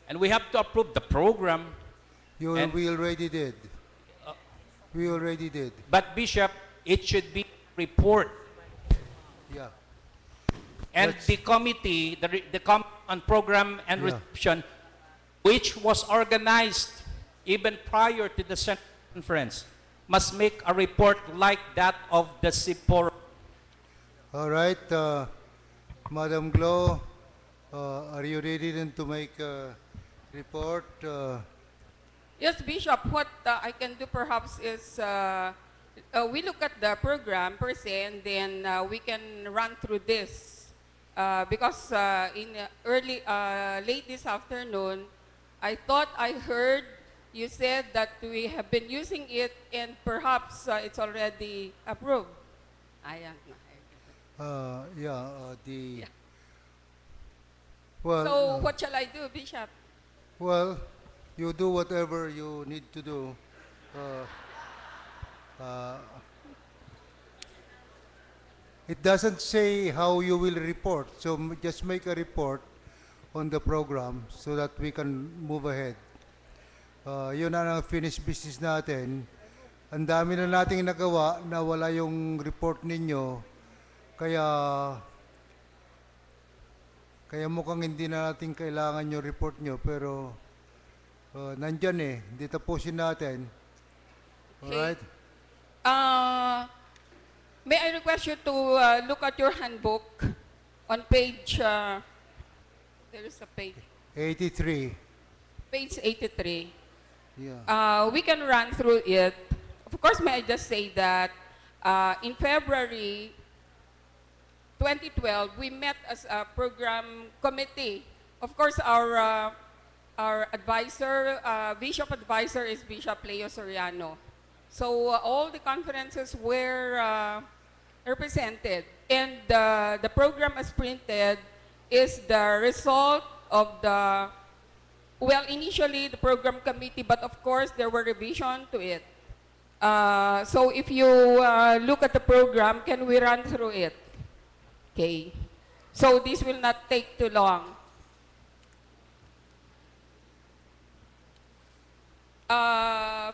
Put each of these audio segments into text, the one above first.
And we have to approve the program. We already did. We already did. But Bishop, it should be report. Yeah. And the committee, the on program and reception, which was organized even prior to the Senate conference, must make a report like that of the SIPOR. All right, Madam Glo, are you ready then to make a report? Yes, Bishop, what I can do perhaps is we look at the program per se, and then we can run through this. Because in late this afternoon, I thought I heard you said that we have been using it and perhaps it's already approved. Well, so what shall I do, Bishop? Well, you do whatever you need to do. It doesn't say how you will report, so just make a report on the program so that we can move ahead. Yun ang finished business natin. Ang dami na nating nagawa na wala yung report ninyo, kaya mukhang hindi na natin kailangan yung report nyo, pero nandyan hindi tapusin natin. Alright? May I request you to look at your handbook on page, there is a page. 83. Page 83. Yeah. We can run through it. Of course, may I just say that in February 2012, we met as a program committee. Of course, our advisor, Bishop advisor is Bishop Leo Soriano. So all the conferences were represented. And the program as printed is the result of the, well, initially the program committee, but of course there were revisions to it. So if you look at the program, can we run through it? Okay. So this will not take too long.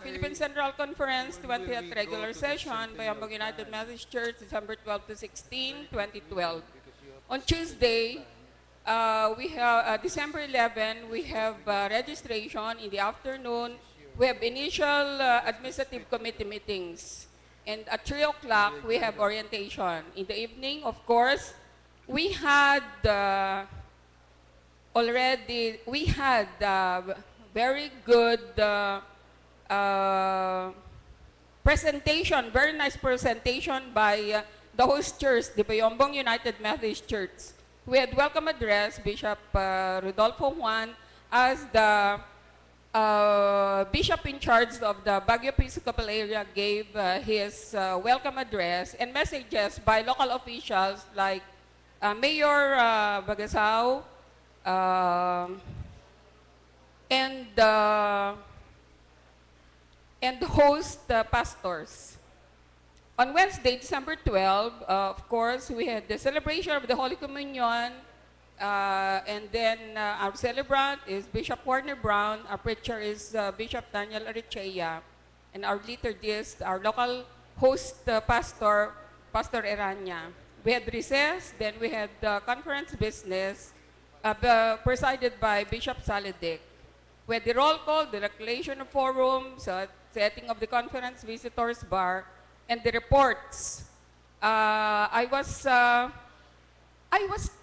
Philippine Central Conference, 20th Regular Session, Bayambang United Methodist Church, December 12 to 16, 2012. On Tuesday, we have December 11, we have registration in the afternoon. We have initial administrative committee meetings. And at 3 o'clock, we have orientation. In the evening, of course, we had very good presentation, very nice presentation by the host church, the Bayombong United Methodist Church. We had welcome address, Bishop Rodolfo Juan, as the bishop in charge of the Baguio Episcopal area gave his welcome address and messages by local officials like Mayor Bagasao and host pastors. On Wednesday, December 12, of course, we had the celebration of the Holy Communion, and then our celebrant is Bishop Warner Brown, our preacher is Bishop Daniel Arichea, and our liturgist, our local host pastor, Pastor Eranya. We had recess, then we had conference business presided by Bishop Saledic. We had the roll call, the recreation of forums, setting of the conference visitors bar, and the reports. I was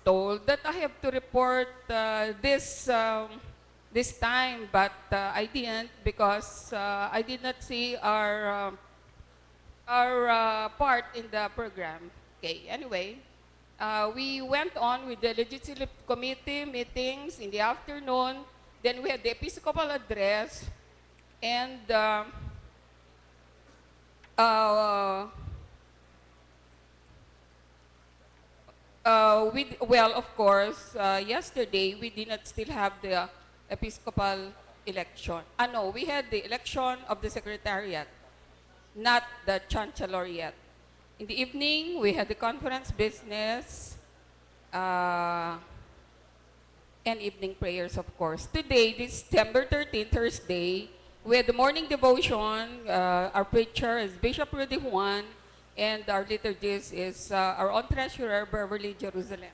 told that I have to report this time, but I didn't because I did not see our part in the program. Okay, anyway, we went on with the Legislative Committee meetings in the afternoon. Then we had the Episcopal address, and well, of course, yesterday we did not still have the Episcopal election. No, we had the election of the Secretariat, not the Chancellor yet. In the evening, we had the conference business. and evening prayers, of course. Today, December 13, Thursday, with the morning devotion, our preacher is Bishop Rudy Juan, and our liturgist is our own treasurer, Beverly Jerusalem.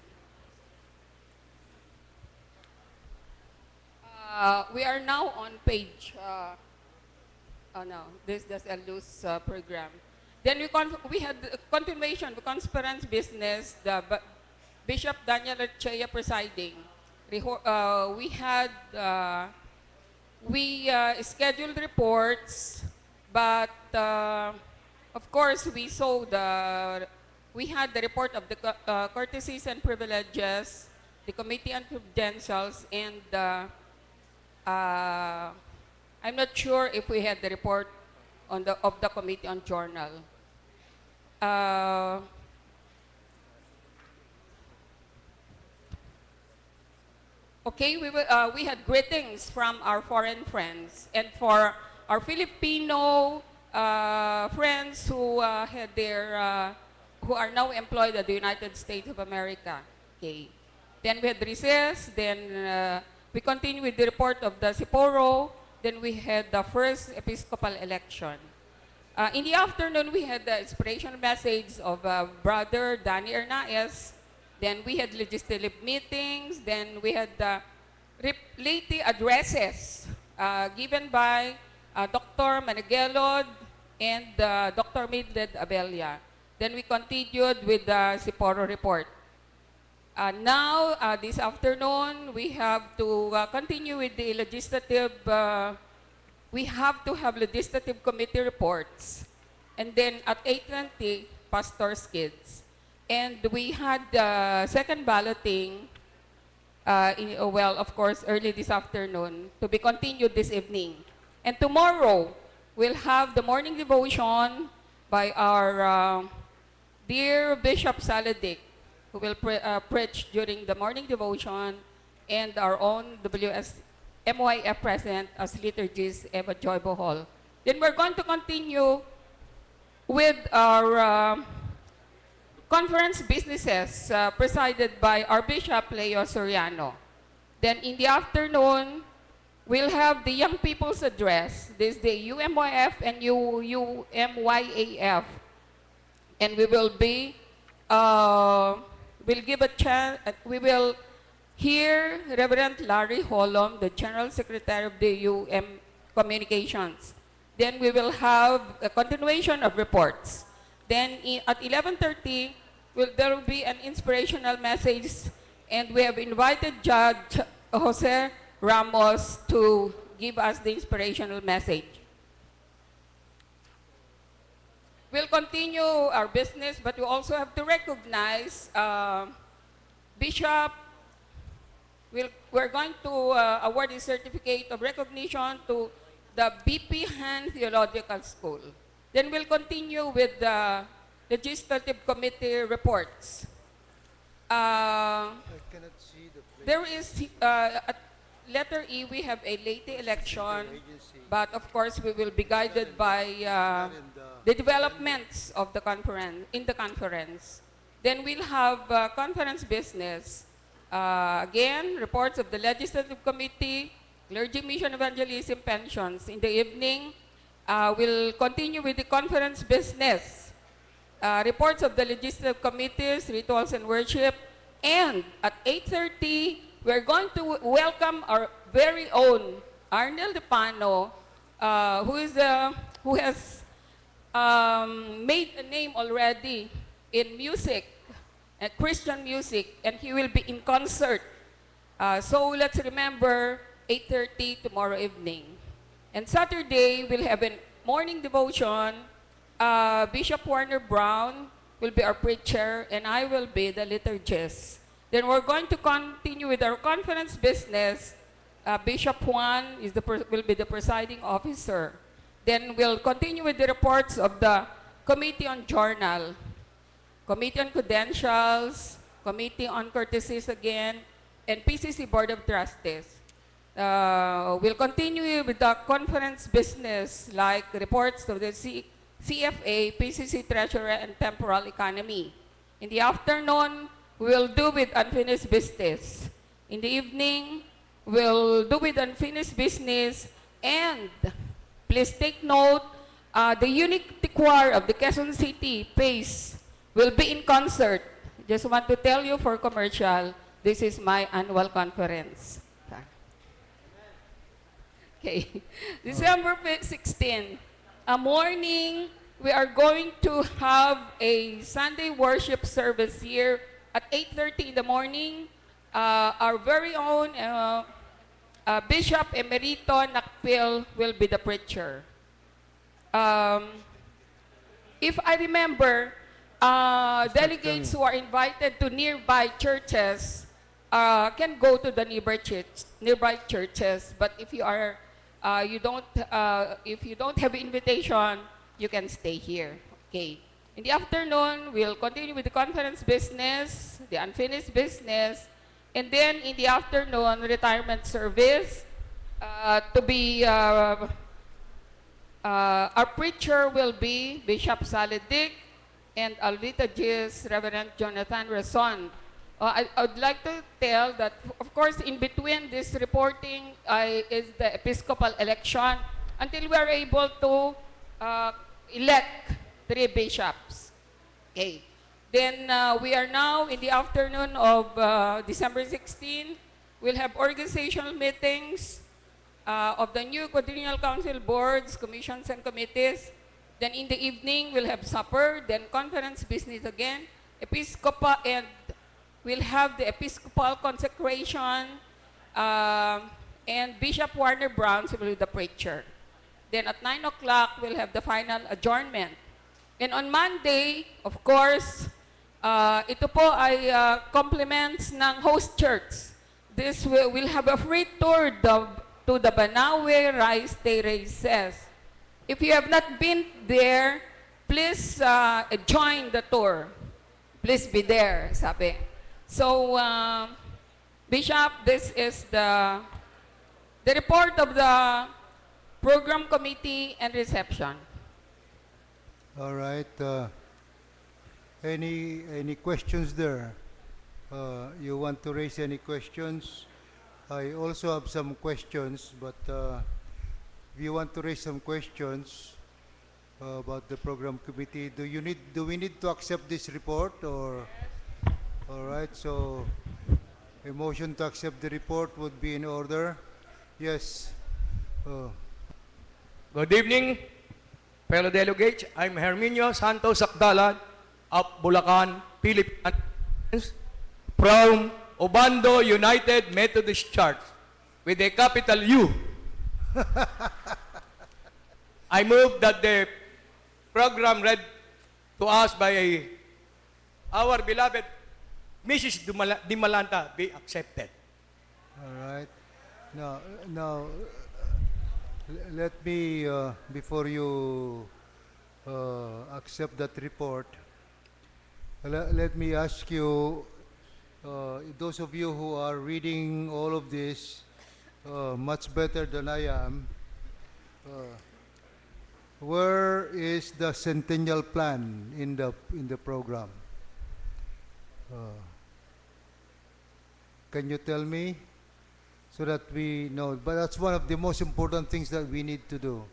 We are now on page, oh no, this is a loose program. Then we had a continuation of conference business, Bishop Daniel Archea presiding. We scheduled reports, but of course we had the report of the courtesies and privileges, the committee on credentials, and I'm not sure if we had the report of the committee on journal. Okay, we had greetings from our foreign friends, and for our Filipino friends who who are now employed at the United States of America. Okay, then we had recess. Then we continue with the report of the Siporo. Then we had the first Episcopal election. In the afternoon, we had the inspirational message of Brother Danny Hernaez. Then we had legislative meetings. Then we had the laity addresses given by Dr. Managelod and Dr. Midled Abella. Then we continued with the Siporo report. Now, this afternoon, we have to continue with the legislative, we have to have legislative committee reports. And then at 8:20, pastor's kids. And we had second balloting, well, of course, early this afternoon, to be continued this evening. And tomorrow, we'll have the morning devotion by our dear Bishop Saladik, who will preach during the morning devotion, and our own MYF president as liturgist, Eva Joy Bohol. Then we're going to continue with our conference businesses presided by our Bishop Leo Soriano. Then in the afternoon, we'll have the Young People's Address. This is the UMYF and UMYAF. And we will be, we'll give a chance, we will hear Reverend Larry Holom, the General Secretary of the UM Communications. Then we will have a continuation of reports. Then at 11:30, there will be an inspirational message, and we have invited Judge Jose Ramos to give us the inspirational message. We'll continue our business, but we also have to recognize Bishop. We're going to award a certificate of recognition to the BP Han Theological School. Then we'll continue with the legislative committee reports. I cannot see the place. There is, at letter E, we have a late election, but of course we will be guided by the developments of the conference, in the conference. Then we'll have conference business. Again, reports of the legislative committee, clergy mission evangelism, pensions. In the evening, we'll continue with the conference business, reports of the legislative committees, rituals and worship, and at 8:30, we're going to welcome our very own Arnel Depano, who has made a name already in music, Christian music, and he will be in concert. So let's remember 8:30 tomorrow evening. And Saturday, we'll have a morning devotion. Bishop Warner Brown will be our preacher, and I will be the liturgist. Then we're going to continue with our conference business. Bishop Juan will be the presiding officer. Then we'll continue with the reports of the Committee on Journal, Committee on Credentials, Committee on Courtesies again, and PCC Board of Trustees. We'll continue with the conference business, like reports of the CFA, PCC Treasurer, and Temporal Economy. In the afternoon, we'll do with unfinished business. In the evening, we'll do with unfinished business. And please take note, the unique choir of the Quezon City, PACE, will be in concert. Just want to tell you for commercial, this is my annual conference. Okay, December 16, a morning, we are going to have a Sunday worship service here at 8:30 in the morning. Our very own Bishop Emerito Nakpil will be the preacher. If I remember, delegates who are invited to nearby churches can go to the nearby churches. But if you are, if you don't have invitation, you can stay here. Okay. In the afternoon, we'll continue with the conference business, the unfinished business, and then in the afternoon, retirement service. Our preacher will be Bishop Salidic and Alvita Gis, Reverend Jonathan Rason. I'd like to tell that, of course, in between this reporting is the Episcopal election until we are able to elect 3 bishops. Okay. Then we are now in the afternoon of December 16. We'll have organizational meetings of the new quadrennial council boards, commissions, and committees. Then in the evening, we'll have supper, then conference business again, Episcopal, and we'll have the Episcopal consecration, and Bishop Warner Brown will be the preacher. Then at 9 o'clock, we'll have the final adjournment. And on Monday, of course, ito po ay compliments ng host church. This will have a free tour to the Banawe Rice Terraces. If you have not been there, please join the tour. Please be there, sabi. So, Bishop, this is the report of the program committee and reception. All right. Any questions there? You want to raise any questions? I also have some questions, but if you want to raise some questions about the program committee, do we need to accept this report or? All right. So, a motion to accept the report would be in order. Yes. Good evening, fellow delegates. I'm Herminio Santos Akdalan of Bulacan, Philippines, from Obando United Methodist Church, with a capital U. I move that the program read to us by our beloved Mrs. Dimalanta be accepted. All right. Now, let me, before you accept that report, let me ask you, those of you who are reading all of this much better than I am, where is the centennial plan in the program? Can you tell me so that we know? But that's one of the most important things that we need to do.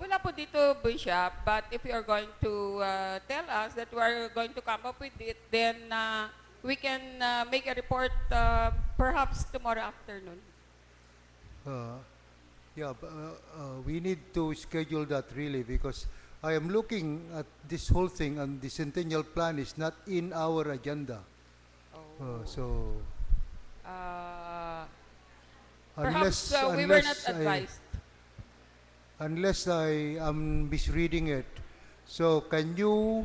Wala po dito, Bishop, but if you are going to tell us that we are going to come up with it, then we can make a report perhaps tomorrow afternoon. We need to schedule that really, because I am looking at this whole thing and the centennial plan is not in our agenda. Perhaps we were not advised. Unless I am misreading it. So can you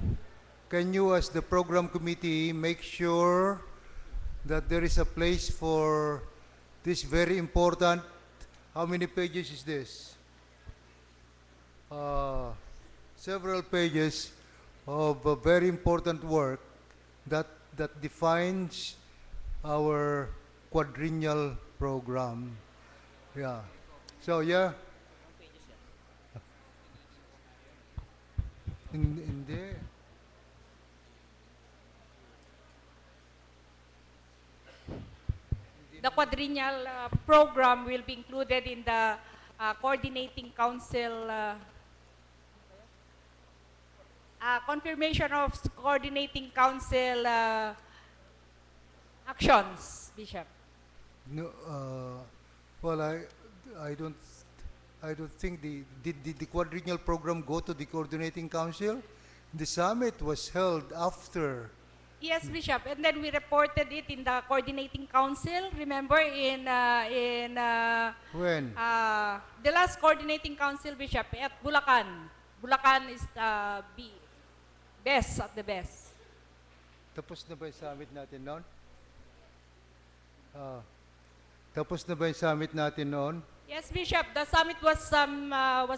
as the program committee make sure that there is a place for this very important, how many pages is this? Several pages of very important work that defines our quadrennial program. Yeah. So yeah. In there. the quadrennial program will be included in the coordinating council confirmation of coordinating council actions, Bishop. No, well, I don't think did the quadrennial program go to the coordinating council? The summit was held after. Yes, Bishop, and then we reported it in the coordinating council. Remember in When? the last coordinating council, Bishop, at Bulacan. Bulacan is best at the best. Tapos na ba yung summit natin noon? Tapos na ba yung summit natin noon? Yes, Bishop. The summit was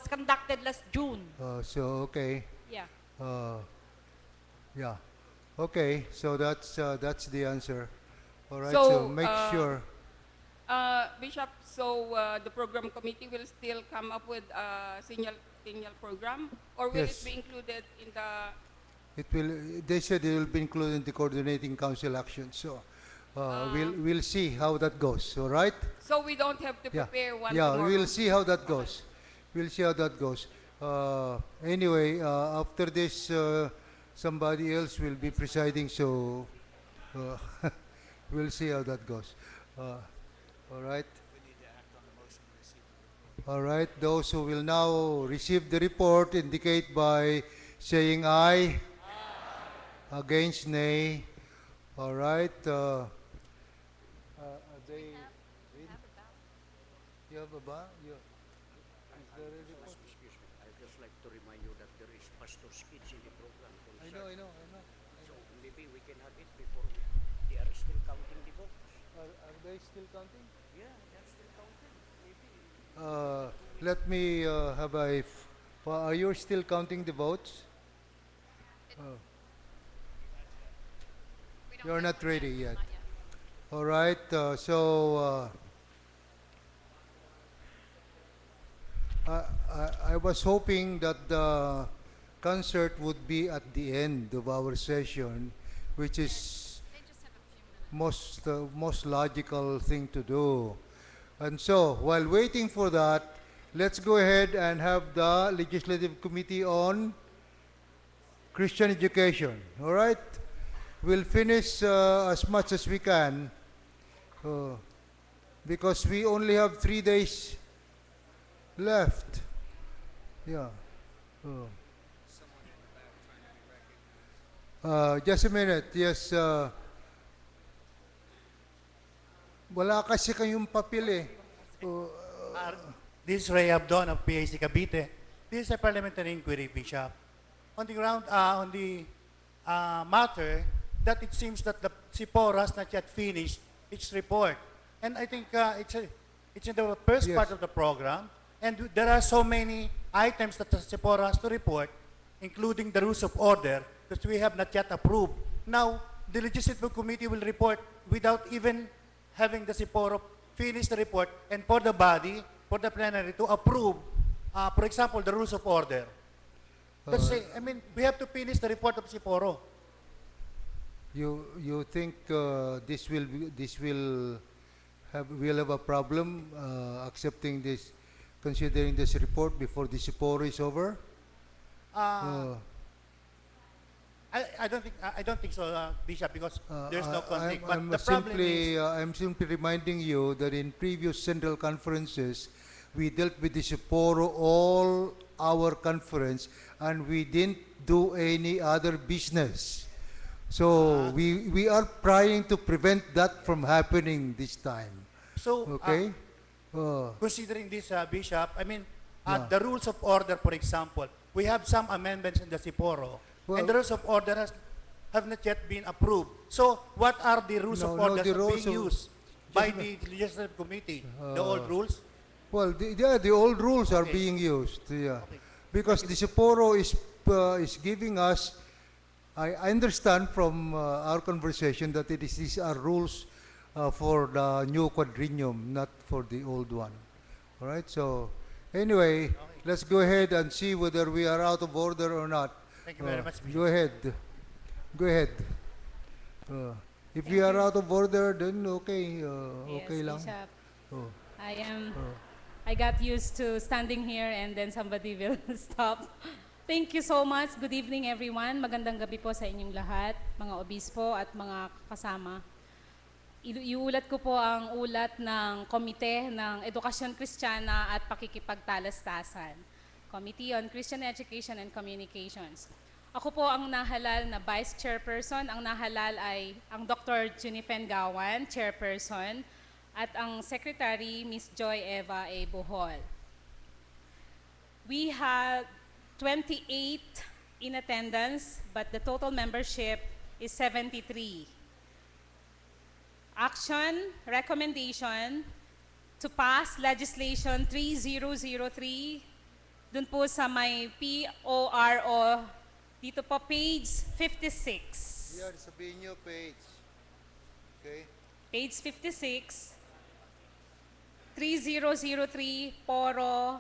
conducted last June. So, okay. Yeah. Yeah. Okay, so that's the answer. All right, So, so make sure. Bishop, so the program committee will still come up with a signal program, or will Yes. it be included in the? It will. They said it will be included in the coordinating council action. So we'll see how that goes. All right. So we don't have to Yeah. prepare one Yeah, tomorrow. we'll see how that goes. We'll see how that goes. Anyway, after this, somebody else will be presiding. So we'll see how that goes. All right. All right. Those who will now receive the report indicate by saying aye. Against nay. All right. They read? You have a ba? Is there a report? Excuse me, I'd just like to remind you that there is pastor's kids in the program. I know. So maybe we can have it before they are still counting the votes. Are they still counting? Yeah, they're still counting. Maybe. Let me have a. Are you still counting the votes? You're not ready yet. All right. I was hoping that the concert would be at the end of our session, which is most logical thing to do. And so, while waiting for that, let's go ahead and have the Legislative Committee on Christian Education. All right? We'll finish as much as we can because we only have 3 days left. Yeah. Just a minute. Yes. Wala kasi kayong papel eh. This is Ray Abdon of PAC Cavite. This is a parliamentary inquiry, Bishop. On the ground, on the matter that it seems that the CIPOR has not yet finished its report. And I think it's in the first Yes. part of the program. And there are so many items that the CIPOR has to report, including the rules of order, that we have not yet approved. Now, the Legislative Committee will report without even having the CIPOR finish the report, and for the body, for the plenary to approve, for example, the rules of order. Let's say, I mean, we have to finish the report of CIPORO. You think we'll have a problem accepting this, considering this report before the SIPORO is over? I don't think so, Bishop, because there's no conflict. But I'm the problem is, I'm simply reminding you that in previous central conferences, we dealt with the SIPORO all our conference, and we didn't do any other business. So we are trying to prevent that from happening this time. so Okay? considering this, Bishop, I mean, Yeah. the rules of order, for example, we have some amendments in the SIPORO, Well- and the rules of order have not yet been approved. So what are the rules of order the rules being of- used by the Legislative Committee? The old rules? Well, the old rules are Okay. being used. Yeah, because the SIPORO is giving us. I understand from our conversation that these are rules for the new quadrennium, not for the old one. All right. So anyway, let's go ahead and see whether we are out of order or not. Thank you very much, Bishop. Go ahead. Go ahead. If Thank we are you. out of order, then okay, Yes, okay lang. Bishop. Oh. Oh. I got used to standing here and then somebody will stop. Thank you so much. Good evening, everyone. Magandang gabi po sa inyong lahat, mga obispo at mga kasama. Iulat ko po ang ulat ng Komite ng Edukasyon Kristiyana at Pakikipagtalastasan, Committee on Christian Education and Communications. Ako po ang nahalal na Vice Chairperson. Ang nahalal ay ang Dr. Junifen Gawan, Chairperson, at ang Secretary, Ms. Joy Eva A. Bohol. We had 28 in attendance, but the total membership is 73. Action, recommendation to pass legislation 3003 dun po sa may PORO, dito po page 56. Yan, sabihin nyo page. Okay? Page 56, 3003 Poro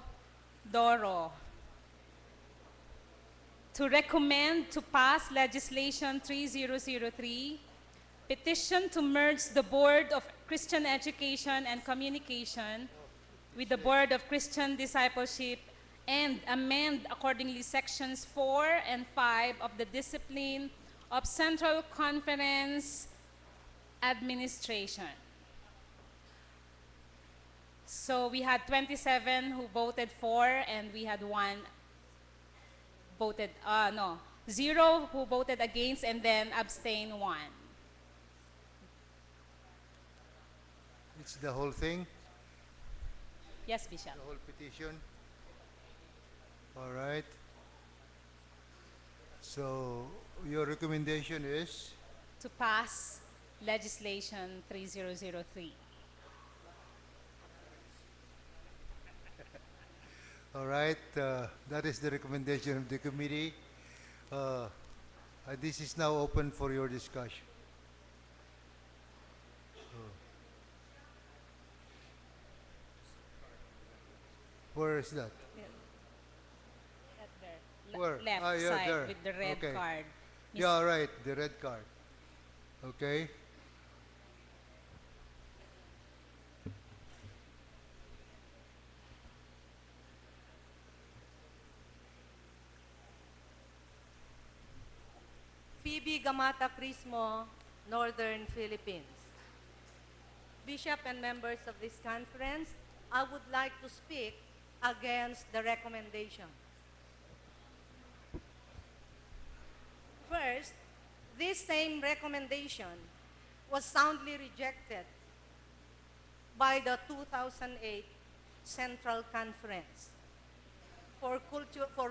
Doro. To recommend to pass legislation 3003, petition to merge the Board of Christian Education and Communication with the Board of Christian Discipleship and amend accordingly sections 4 and 5 of the Discipline of Central Conference Administration. So we had 27 who voted for, and we had zero who voted against, and then abstain 1. It's the whole thing, Yes, Bishop. the whole petition. All right. So your recommendation is? To pass legislation 3003. All right, that is the recommendation of the committee. This is now open for your discussion. Where is that? Where? Left Ah, yeah, side there. with the red Okay. card. Miss- Yeah, right, the red card. Okay. Phoebe Gamata Crismo, Northern Philippines. Bishop and members of this conference, I would like to speak against the recommendation. First, this same recommendation was soundly rejected by the 2008 Central Conference for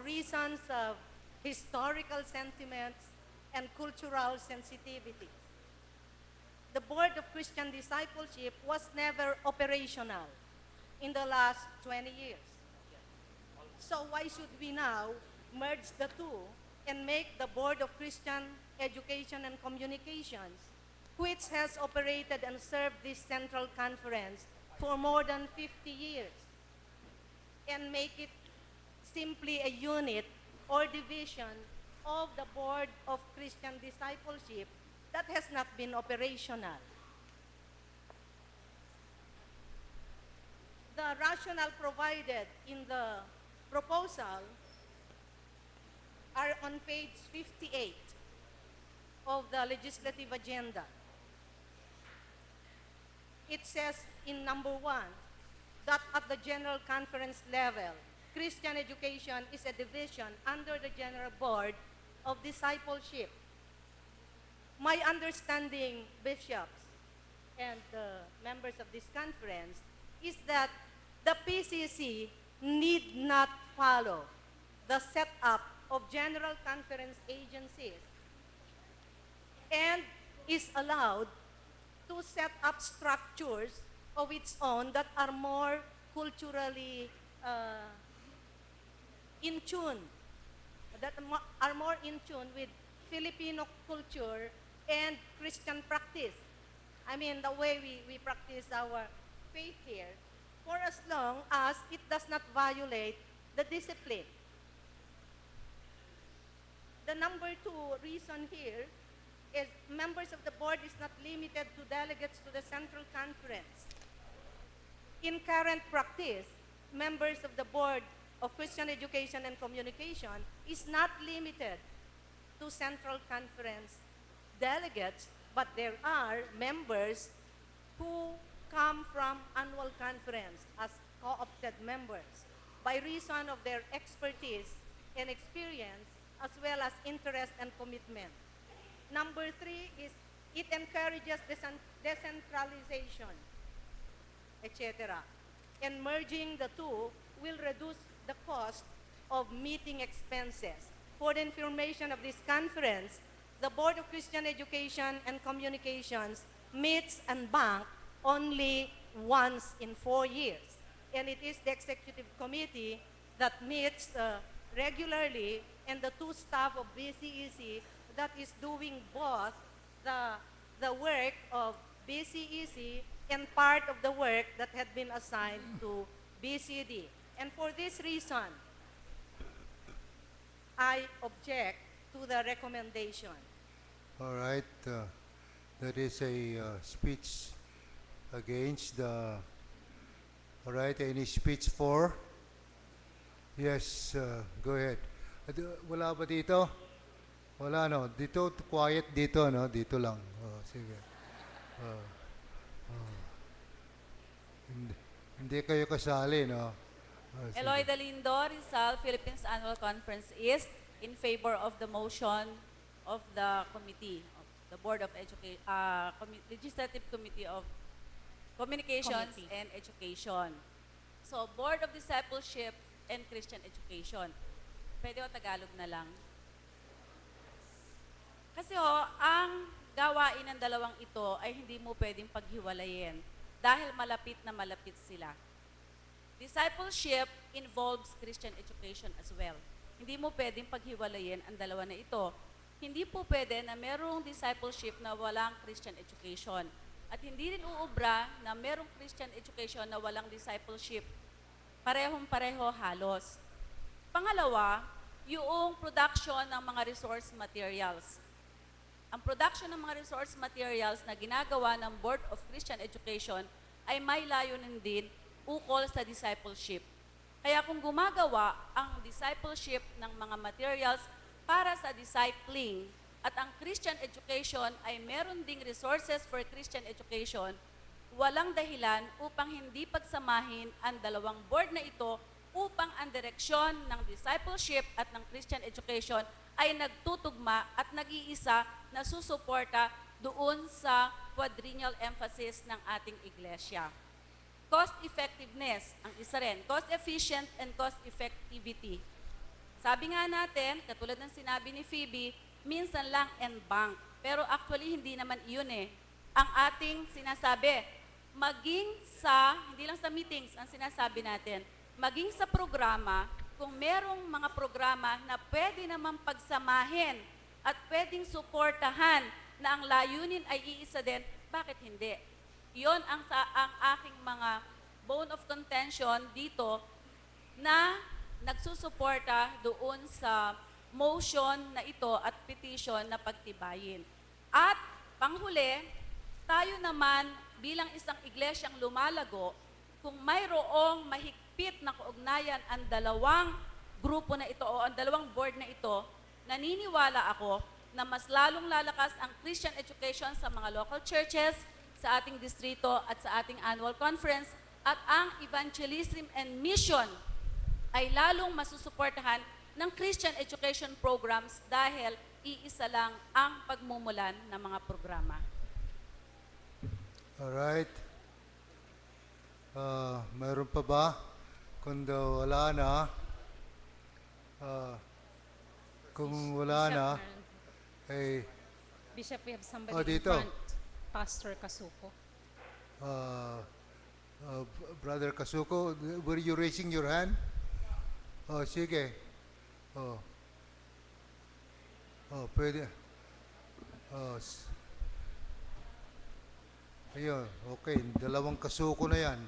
reasons of historical sentiments and cultural sensitivity. The Board of Christian Discipleship was never operational in the last 20 years. So why should we now merge the two and make the Board of Christian Education and Communications, which has operated and served this Central Conference for more than 50 years, and make it simply a unit or division of the Board of Christian Discipleship that has not been operational? The rationale provided in the proposal are on page 58 of the legislative agenda. It says in number 1 that at the General Conference level, Christian education is a division under the General Board of Discipleship. My understanding, bishops and members of this conference, is that the PCC need not follow the setup of General Conference agencies and is allowed to set up structures of its own that are more culturally in tune, are more in tune with Filipino culture and Christian practice. I mean, the way we practice our faith here, for as long as it does not violate the discipline. The number 2 reason here is members of the board is not limited to delegates to the Central Conference. In current practice, members of the Board of Christian Education and Communication is not limited to Central Conference delegates, but there are members who come from annual conference as co-opted members by reason of their expertise and experience as well as interest and commitment. Number 3 is it encourages decentralization, etc. And merging the two will reduce the cost of meeting expenses. For the information of this conference, the Board of Christian Education and Communications meets and bank only once in 4 years. And it is the executive committee that meets regularly, and the two staff of BCEC that is doing both the work of BCEC and part of the work that had been assigned to BCD. And for this reason, I object to the recommendation. All right. That is a speech against the... All right. Any speech for? Yes, go ahead. Wala ba dito? Wala, no? Dito, quiet dito, no? Dito lang. Oh, sige. Hindi kayo kasali, no? Oh, sige. Eloy Dalindo, Rizal, Philippines Annual Conference East, in favor of the motion of the committee, of the Board of Education, Legislative Committee of Communications and Education. So, Board of Discipleship and Christian Education. Pwede o Tagalog na lang? Kasi ang gawain ng dalawang ito ay hindi mo pwedeng paghiwalayin dahil malapit na malapit sila. Discipleship involves Christian education as well. Hindi mo pwedeng paghiwalayin ang dalawa na ito. Hindi po pwede na merong discipleship na walang Christian education. At hindi rin uubra na merong Christian education na walang discipleship. Parehong-pareho halos. Pangalawa, yung production ng mga resource materials. Ang production ng mga resource materials na ginagawa ng Board of Christian Education ay may layunin din ukol sa discipleship. Kaya kung gumagawa ang discipleship ng mga materials para sa discipling at ang Christian education ay meron ding resources for Christian education, walang dahilan upang hindi pagsamahin ang dalawang board na ito upang ang direksyon ng discipleship at ng Christian education ay nagtutugma at nag-iisa na susuporta doon sa quadrennial emphasis ng ating iglesia. Cost effectiveness, ang isa rin. Cost efficient and cost effectivity. Sabi nga natin, katulad ng sinabi ni Phoebe, minsan lang en bank. Pero actually, hindi naman iyon eh. Ang ating sinasabi, maging sa, hindi lang sa meetings, ang sinasabi natin, maging sa programa, kung merong mga programa na pwede naman pagsamahin at pwedeng suportahan na ang layunin ay iisa din, bakit hindi? Iyon ang aking mga bone of contention dito na nagsusuporta doon sa motion na ito at petition na pagtibayin. At panghuli, tayo naman bilang isang iglesyang lumalago, kung mayroong mahigpit na kaugnayan ang dalawang grupo na ito o ang dalawang board na ito, naniniwala ako na mas lalong lalakas ang Christian education sa mga local churches, sa ating distrito at sa ating annual conference, at ang evangelism and mission ay lalong masusuportahan ng Christian education programs dahil iisa lang ang pagmumulan ng mga programa. Alright. Mayroon pa ba? Kung daw wala na, kung wala na, eh, Bishop, we have somebody Oh, in dito. front. Pastor Kasuko. Brother Kasuko, were you raising your hand? Oh, sige. Oh. Oh, pwede. Oh. Ayun, okay. Dalawang Kasuko na yan.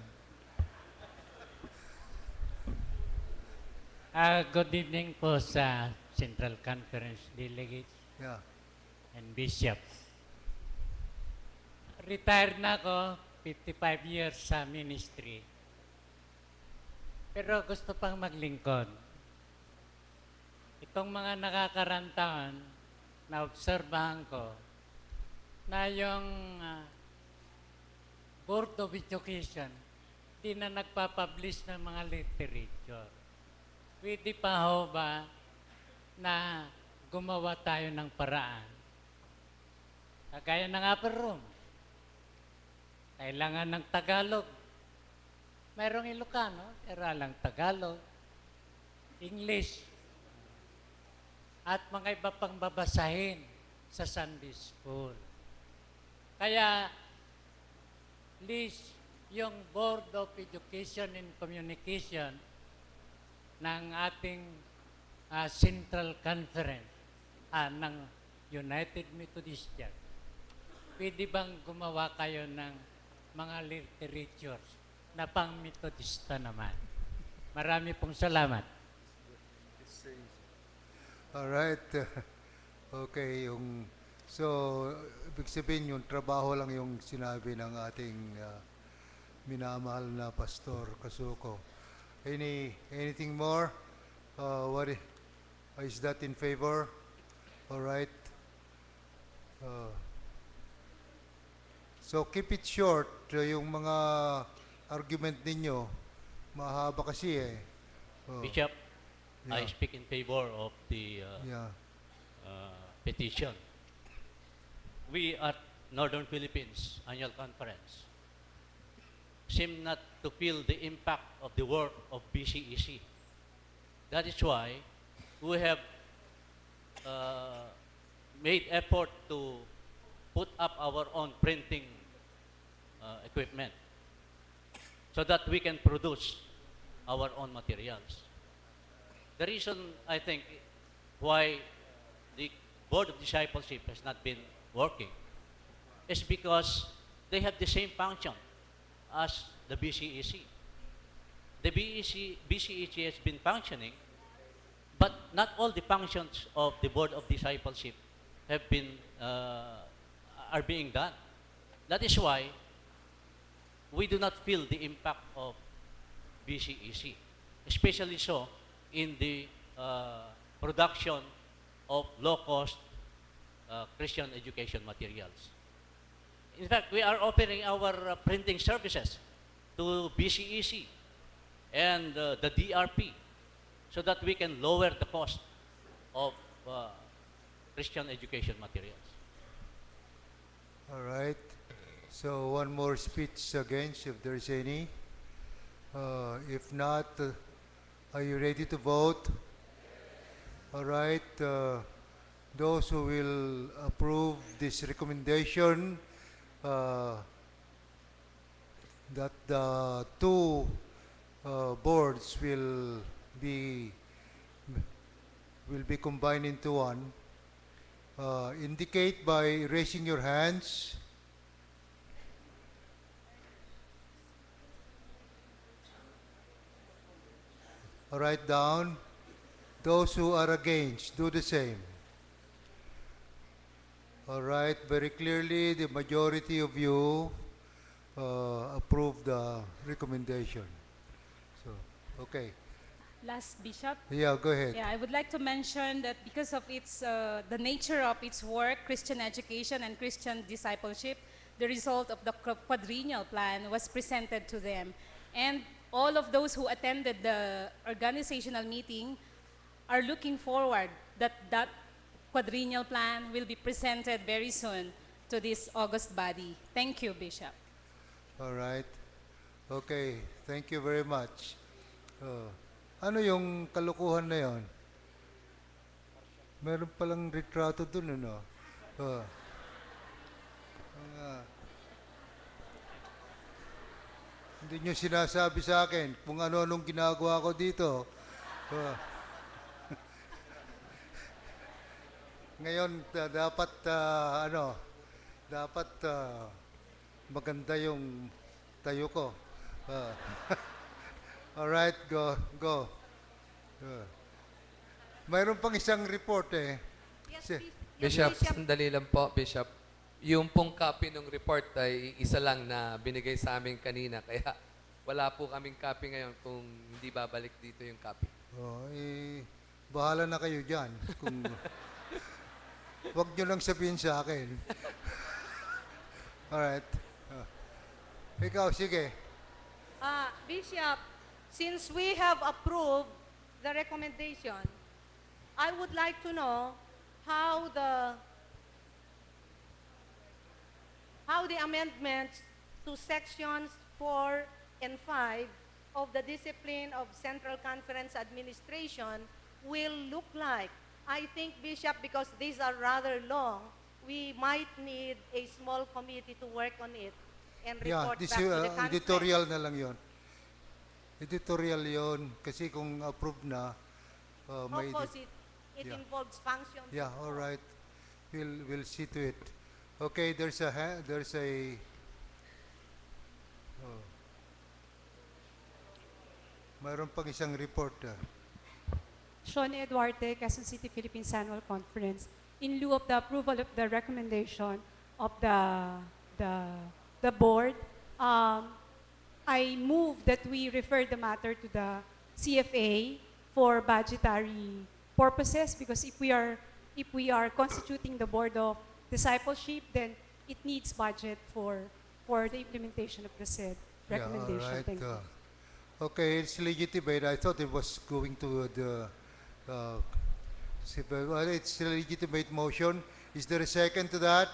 Good evening po sa Central Conference Delegates. Yeah. and Bishop. Retired na ako, 55 years sa ministry. Pero gusto pang maglingkod. Itong mga nakakarantaon, na-obserbahan ko, na yung Board of Education, di na nagpapublish ng mga literature. Pwede pa ho ba na gumawa tayo ng paraan? Kagaya ng upper room. Kailangan ng Tagalog. Mayroong Ilocano, pero lang Tagalog, English, at mga iba pang babasahin sa Sunday School. Kaya, please, yung Board of Education and Communication ng ating Central Conference ng United Methodist Church, pwede bang gumawa kayo ng mga literatures na pang Methodista naman? Marami pong salamat. Alright. Okay, so, ibig sabihin yung trabaho lang yung sinabi ng ating minamahal na Pastor Kasuko. Anything more? Is that in favor? Alright. So keep it short. Yung mga argument ninyo, mahaba kasi eh. Bishop, Yeah. I speak in favor of the petition. We at Northern Philippines Annual Conference seem not to feel the impact of the work of BCEC. That is why we have made effort to put up our own printing equipment so that we can produce our own materials. The reason, I think, why the Board of Discipleship has not been working is because they have the same function as the BCEC. The BCEC has been functioning, but not all the functions of the Board of Discipleship have been, are being done. That is why we do not feel the impact of BCEC, especially so in the production of low-cost Christian education materials. In fact, we are offering our printing services to BCEC and the DRP so that we can lower the cost of Christian education materials. All right. So one more speech against, if there is any. If not, are you ready to vote? All right. Those who will approve this recommendation that the two boards will be combined into one, indicate by raising your hands. All right, down. Those who are against, do the same. All right, very clearly, the majority of you approve the recommendation. So, okay. Last, Bishop. Yeah, go ahead. Yeah, I would like to mention that because of its the nature of its work, Christian education and Christian discipleship, the result of the quadrennial plan was presented to them. And all of those who attended the organizational meeting are looking forward that that quadrennial plan will be presented very soon to this August body. Thank you, Bishop. All right. Okay, thank you very much. Ano yung kalukuhan na yon? Meron palang retrato dun, ano? Hindi nyo sinasabi sa akin kung ano-anong ginagawa ko dito. Ngayon, dapat, dapat maganda yung tayo ko. Alright, go. Mayroon pang isang report eh. Yes, Bishop, sandali lang po, Bishop. Yung pong copy ng report ay isa lang na binigay sa amin kanina. Kaya wala po kaming copy ngayon kung hindi babalik dito yung copy. Oh, bahala na kayo dyan. Kung, wag nyo lang sabihin sa akin. Alright. Ikaw, sige. Bishop, since we have approved the recommendation, I would like to know how the amendments to sections 4 and 5 of the Discipline of Central Conference Administration will look like. I think, Bishop, because these are rather long, we might need a small committee to work on it and report back to the conference. Editorial na lang yon. Editorial yon kasi kung approved na, may... Of course, it involves functions. Yeah, all right. We'll see to it. Okay, there's a mayroon pang isang report. Sean Eduarte, Quezon City, Philippines Annual Conference. In lieu of the approval of the recommendation of the board, I move that we refer the matter to the CFA for budgetary purposes, because if we are constituting the board of discipleship, then it needs budget for the implementation of the said recommendation. Yeah, all right. Thank you. Okay, it's legitimate. I thought it was going to the it's a legitimate motion. Is there a second to that?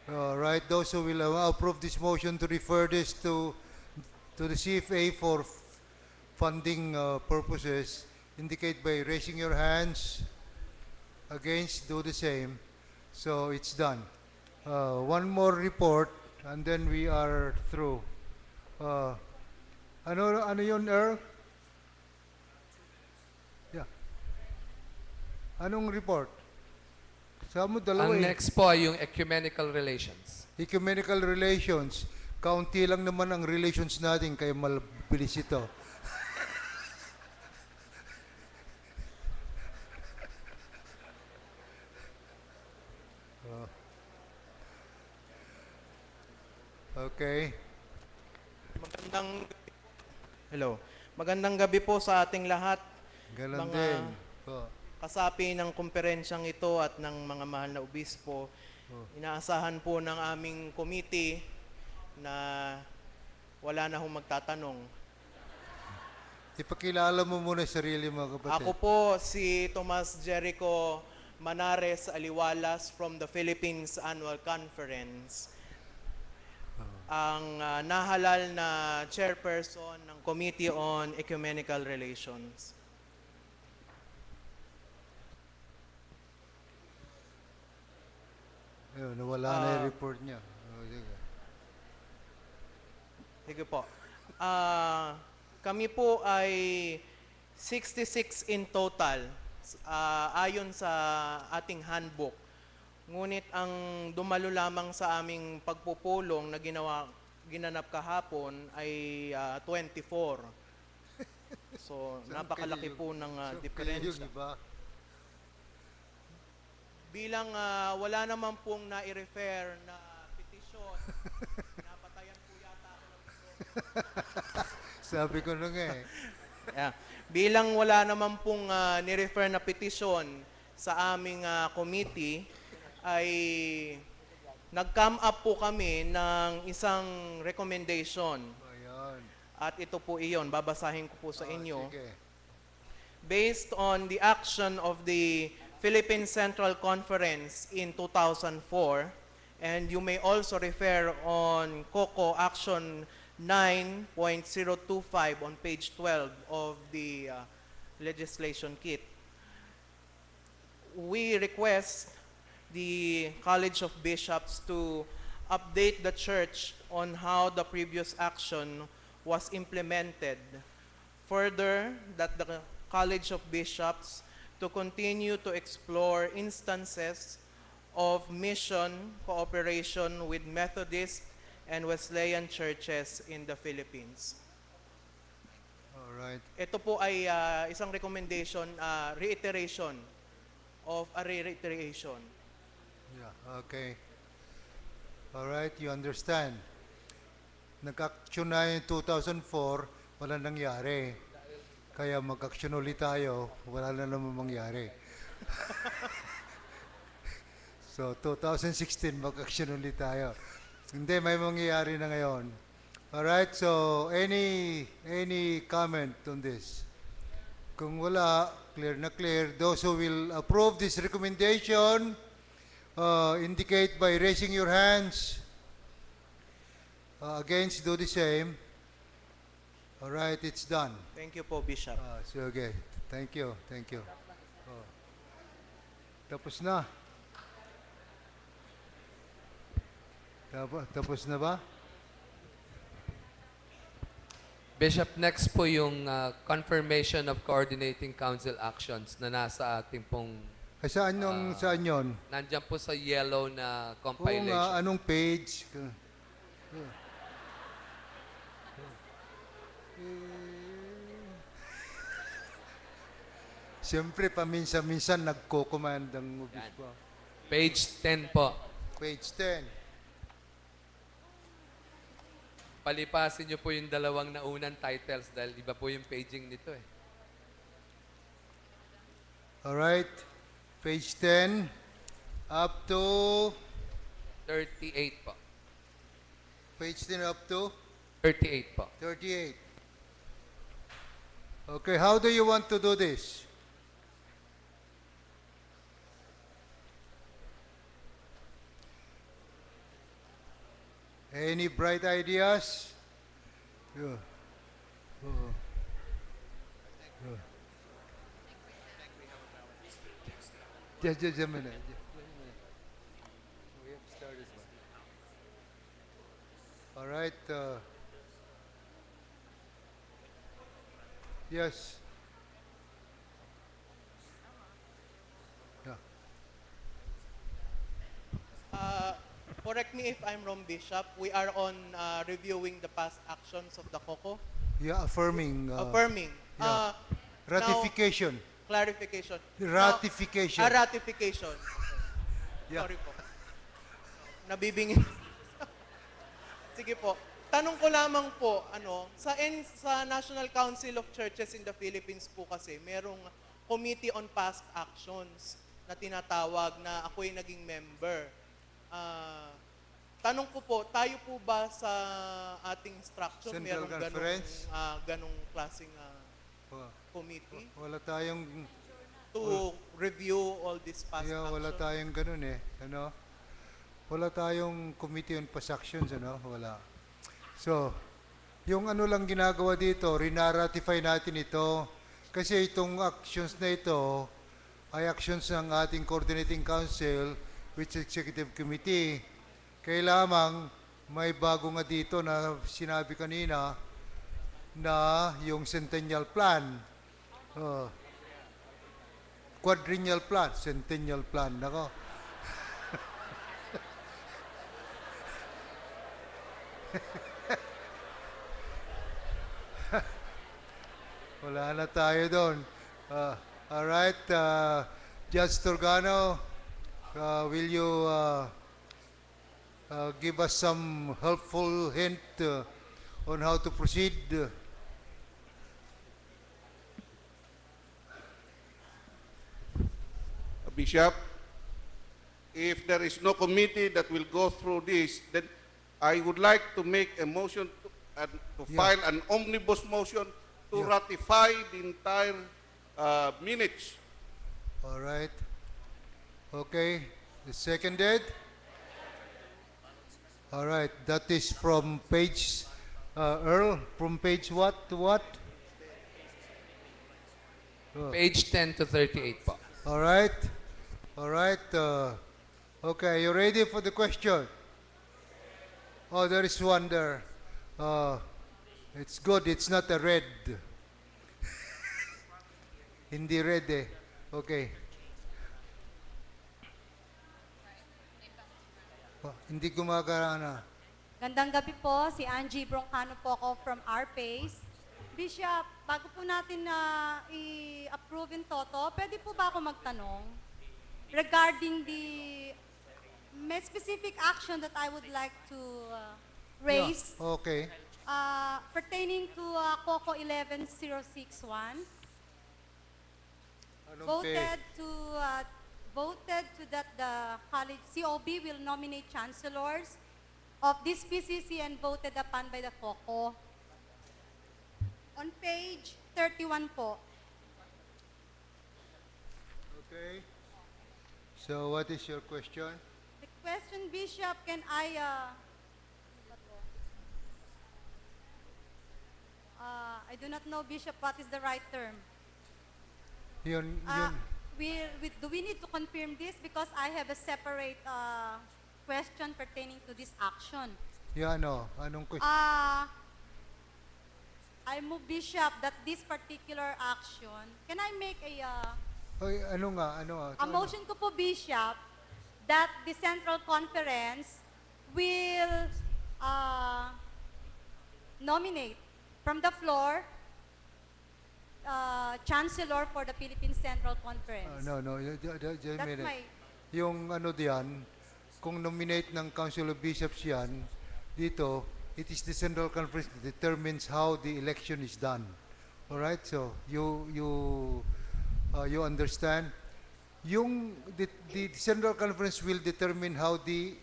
Right, those who will approve this motion to refer this to the CFA for funding purposes, indicate by raising your hands. Against, do the same. So it's done. One more report, and then we are through. Ano yun, Earl? Yeah. Anong report? Sa mo dalawa Ang next po ay yung ecumenical relations. Ecumenical relations. Kaunti lang naman ang relations natin, kaya mabilis ito. Okay. Magandang gabi po sa ating lahat. Ganon mga din. kasapi ng komperensyang ito at ng mga mahal na obispo. Inaasahan po ng aming committee na wala na hong magtatanong. Ipakilala mo muna sarili, mga kapatid. Ako po si Tomas Jericho Manares Aliwalas from the Philippines Annual Conference. Ang nahalal na chairperson ng Committee on Ecumenical Relations. Ayun, nawala na yung report niya. Sige po. Kami po ay 66 in total ayon sa ating handbook. Ngunit ang dumalo lamang sa aming pagpupulong na ginanap kahapon ay 24. So, napakalaki po ng diferensya. Bilang wala naman pong na-refer na petisyon, napatayan po yata ako ng Sabi ko na nga eh. Yeah. Bilang wala naman pong ni-refer na petisyon sa aming committee, ay nag-come up po kami ng isang recommendation. At ito po iyon, babasahin ko po sa inyo. Sige. Based on the action of the Philippine Central Conference in 2004, and you may also refer on COCO Action 9.025 on page 12 of the legislation kit. We request the College of Bishops to update the church on how the previous action was implemented. Further, that the College of Bishops to continue to explore instances of mission cooperation with Methodist and Wesleyan churches in the Philippines. All right. Ito po ay isang recommendation, reiteration of a reiteration. Yeah, okay. All right, you understand. Nag-action na yung 2004, wala nangyari. Kaya mag-action ulit tayo, wala na naman mangyari. So, 2016, mag-action ulit tayo. Hindi, may mangyayari na ngayon. Alright, so any comment on this? Kung wala, clear na clear. Those who will approve this recommendation, indicate by raising your hands. Against, do the same. Alright, it's done. Thank you po, Bishop. So, okay. Thank you. Thank you. Oh. Tapos na. Tapos na ba? Bishop, next po yung confirmation of coordinating council actions na nasa ating pong... Saan yun? Nandyan po sa yellow na Oo compilation. nga, anong page? Siyempre, paminsan-minsan nagko-command ang obispo. Page 10 po. Page 10. Palipasin niyo po yung dalawang naunang titles dahil iba po yung paging nito eh. Alright. Page 10 up to 38 po. page 10 up to 38 po. 38. Okay, how do you want to do this? Any bright ideas? Yeah. Just a minute. We have started. All right. Yes. Yeah. Correct me if I'm wrong, Bishop. We are on reviewing the past actions of the COCO. Yeah, affirming. Affirming. Yeah. Ratification. Clarification. Ratification. Ratification. Yeah. Sorry po. Nabibingin. Sige po. Tanong ko lamang po, sa National Council of Churches in the Philippines po kasi, merong Committee on Past Actions na tinatawag na ako'y naging member. Tanong ko po, tayo po ba sa ating structure Central merong Conference? ganong klaseng committee Wala tayong to review all these past actions? wala tayong ganun eh. Wala tayong Committee on Past Actions, wala. So, yung lang ginagawa dito, rinaratify natin ito kasi itong actions na ito ay actions ng ating Coordinating Council which Executive Committee. Kailangan may bago nga dito na sinabi kanina na yung Centennial Plan. Quadrennial Plan, Centennial Plan. Nako. Wala na tayo doon. All right, Judge Torgano, will you give us some helpful hint on how to proceed? Bishop, if there is no committee that will go through this, then I would like to make a motion to file an omnibus motion to ratify the entire minutes. All right. Okay. The seconded. All right. That is from page, Earl, from page what to what? Page 10 to 38 po. All right. All right. Okay, you ready for the question? Oh, there is one there. It's good. It's not a red. Hindi red eh. Okay. Oh, hindi gumagana. Gandang gabi po, si Angie Broncano po ako from RPACE. Bishop, bago po natin na i-approve in toto, pwede po ba ako magtanong regarding the may specific action that I would like to raise Okay. pertaining to COCO 11061. Anong Voted to that the college COB will nominate chancellors of this PCC and voted upon by the COCO. On page 31 po. Okay. So what is your question? The question, Bishop, can I do not know, Bishop, what is the right term. Yun. Do we need to confirm this? Because I have a separate question pertaining to this action. Yeah, anong question? I move, Bishop, that this particular action, can I make a motion ko po, Bishop, that the Central Conference will nominate from the floor Chancellor for the Philippine Central Conference. No. Just a minute. Yung diyan, kung nominate ng Council of Bishops yan, dito, it is the Central Conference that determines how the election is done. All right? So, you understand? The Central Conference will determine how the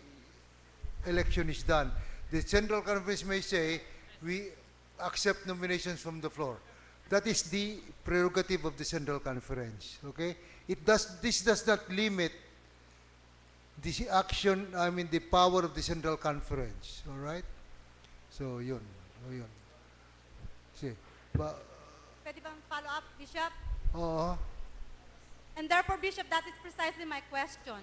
election is done. The Central Conference may say, we accept nominations from the floor. That is the prerogative of the Central Conference. Okay? This does not limit the power of the Central Conference. All right? So, yun. See. Pwede bang follow up, Bishop? Oo. And therefore, Bishop, that is precisely my question.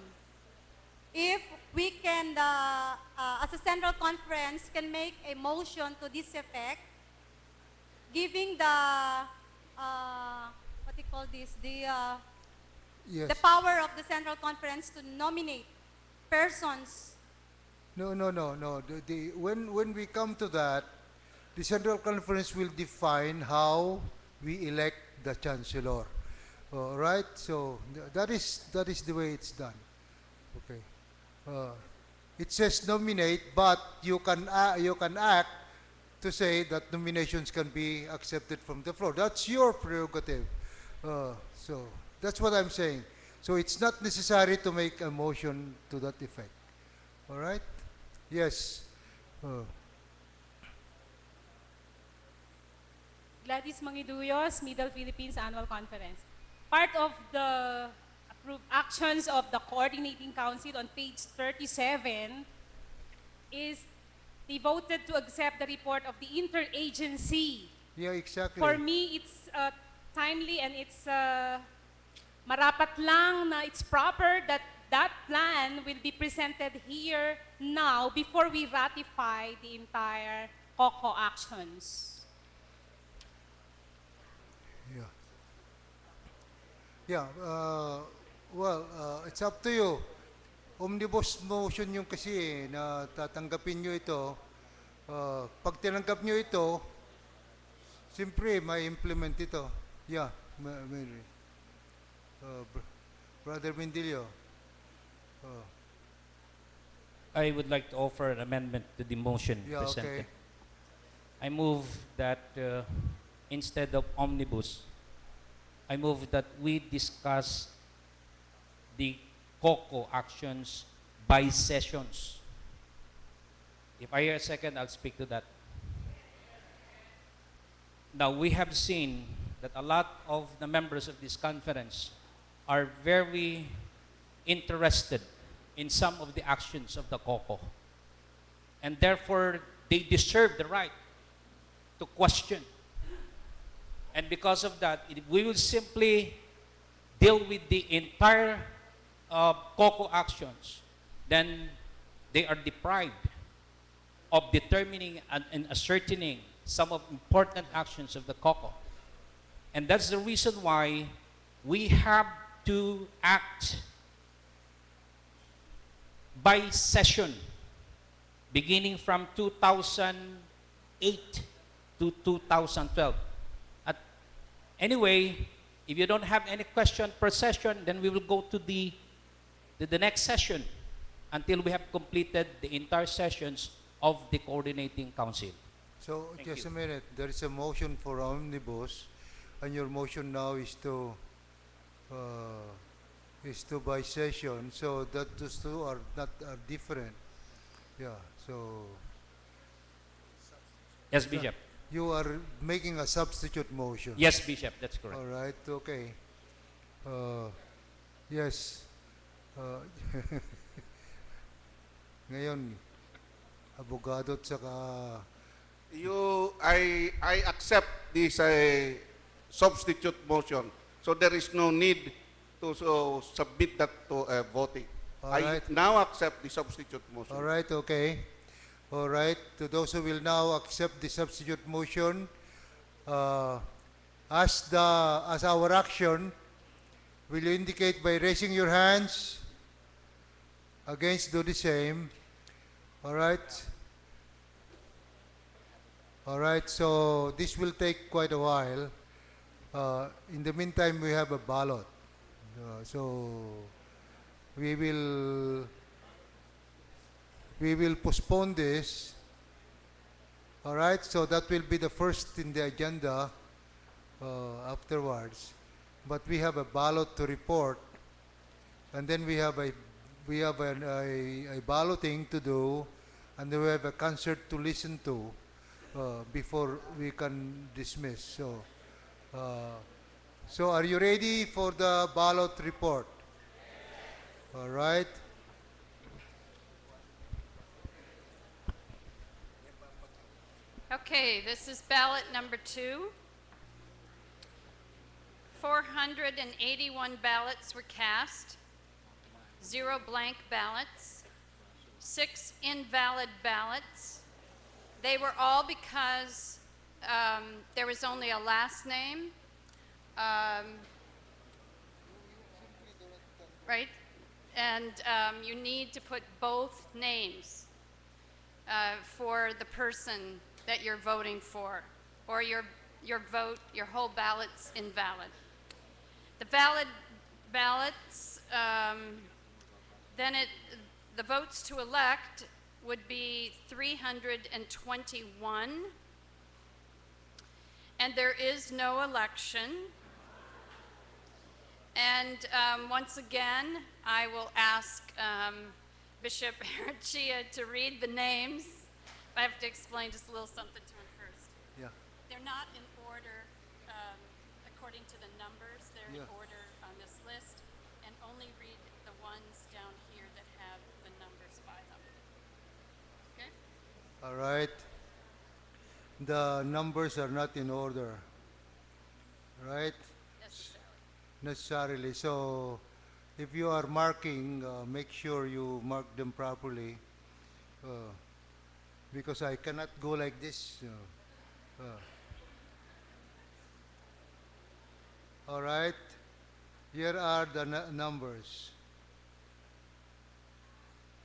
If we can, as a Central Conference, can make a motion to this effect, giving the, what do you call this, Yes. the power of the Central Conference to nominate persons. No. When we come to that, the Central Conference will define how we elect the Chancellor. Right? So that is the way it's done. Okay. It says nominate, but you can act to say that nominations can be accepted from the floor. That's your prerogative. So that's what I'm saying. So it's not necessary to make a motion to that effect. All right? Yes. Gladys Mangiduyos, Middle Philippines Annual Conference. Part of the approved actions of the Coordinating Council on page 37 is they voted to accept the report of the interagency. Yeah, exactly. For me, it's timely and it's marapat lang na it's proper that that plan will be presented here now before we ratify the entire COCO actions. Yeah. It's up to you. Omnibus motion yung kasi na tatanggapin nyo ito. Pag tinanggap nyo ito, siyempre may implement ito. Yeah, Mary. Brother Mendilio. I would like to offer an amendment to the motion presented. Okay. I move that instead of omnibus, I move that we discuss the COCO actions by sessions. If I hear a second, I'll speak to that. Now, we have seen that a lot of the members of this conference are very interested in some of the actions of the COCO. And therefore, they deserve the right to question. And because of that, we will simply deal with the entire COCO actions. Then they are deprived of determining and ascertaining some of important actions of the COCO. And that's the reason why we have to act by session, beginning from 2008 to 2012. Anyway, if you don't have any question per session, then we will go to the next session. until we have completed the entire sessions of the coordinating council. So, Thank just you. a minute. There is a motion for omnibus, and your motion now is to by session. So that those two are not are different. Yeah. So Yes, Bishop. you are making a substitute motion. Yes, Bishop, that's correct. All right. Okay. Yes. Uh, ngayon, abogado at saka I accept this substitute motion. So there is no need to submit that to voting. All I right. now accept the substitute motion. All right, okay. All right, to those who will now accept the substitute motion, as our action, will you indicate by raising your hands? Against, do the same. All right. All right, so this will take quite a while. In the meantime, we have a ballot. So we will postpone this. All right, so that will be the first in the agenda afterwards. But we have a ballot to report, and then we have a balloting to do, and then we have a concert to listen to before we can dismiss. So are you ready for the ballot report? All right. Okay, this is ballot number 2. 481 ballots were cast, 0 blank ballots, 6 invalid ballots. They were all because there was only a last name, right? And you need to put both names for the person that you're voting for, or your vote, your whole ballot's invalid. The valid ballots, the votes to elect would be 321, and there is no election. And once again, I will ask Bishop Herachia to read the names. I have to explain just a little something to him first. Yeah. They're not in order according to the numbers. They're in order on this list, and only read the ones down here that have the numbers by them. Okay? All right. The numbers are not in order, right? Necessarily. So if you are marking, make sure you mark them properly, because I cannot go like this. All right. Here are the numbers.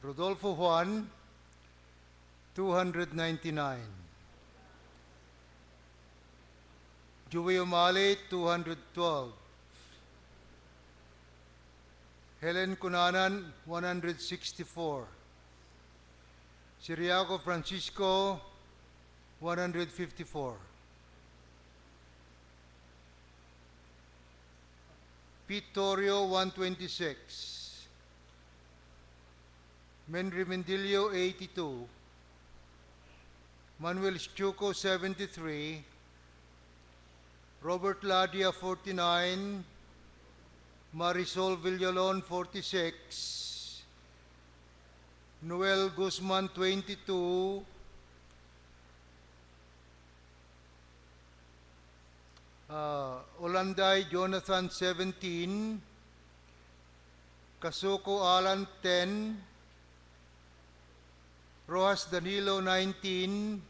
Rodolfo Juan, 299. Joey Umali, 212. Helen Cunanan, 164. Siriaco Francisco, 154. Pete Torrio, 126. Menry Mendilio, 82. Manuel Chuco, 73. Robert Ladia, 49. Marisol Villalon, 46. Noel Guzman, 22. Olanday Jonathan, 17. Kasuko Alan, 10. Rojas Danilo, 19.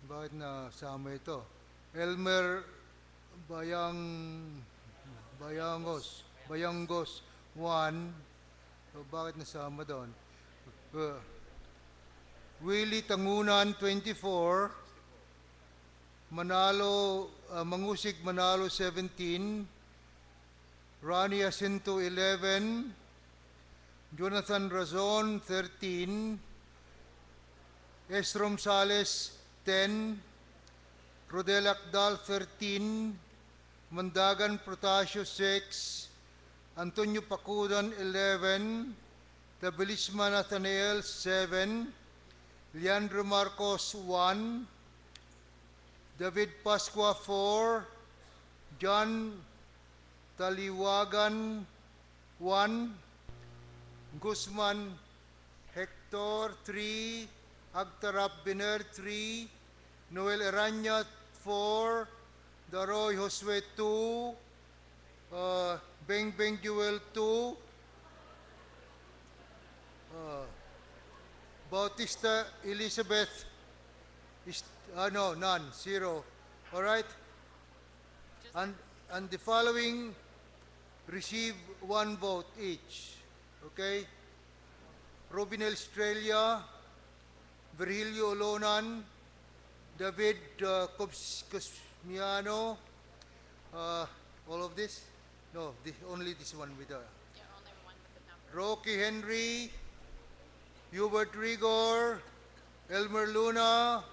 Bakit nasama ito? Elmer Bayangos, 1. So, bakit nasama doon? Willie Tangunan, 24. Mangusig Manalo, 17. Ronnie Jacinto, 11. Jonathan Razon, 13. Esrom Sales, 10. Rodel Akdal, 13. Mandagan Protasio, 6. Antonio Pacudan, 11. Tabilisma Nathaniel, 7. Leandro Marcos, 1. David Pascua, 4. John Taliwagan, 1. Guzman Hector, 3. Agtarap Biner, 3. Noel Eranya, 4. Daroy Josue, 2. Beng Beng Jewel, 2. Bautista Elizabeth, none, 0. All right? And the following receive 1 vote each. Okay? Robin Estrella, Virgilio Olonan, David Cosmiano, all of this? No, only this one with the... Rocky Henry, Hubert Rigor, Elmer Luna,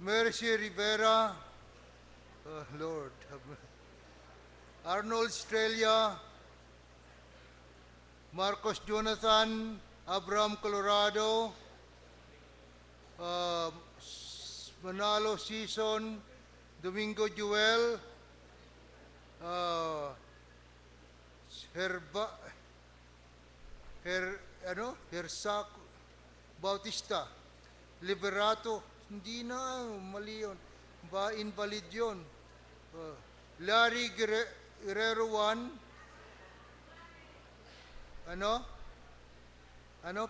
Mercy Rivera, Lord, Arnold Estrella, Marcos Jonathan, Abraham Colorado, Manalo Season, Domingo Joel, Hersac Bautista, Liberato, hindi na, mali yun. Invalid yun. Larry Guerrero 1. Ano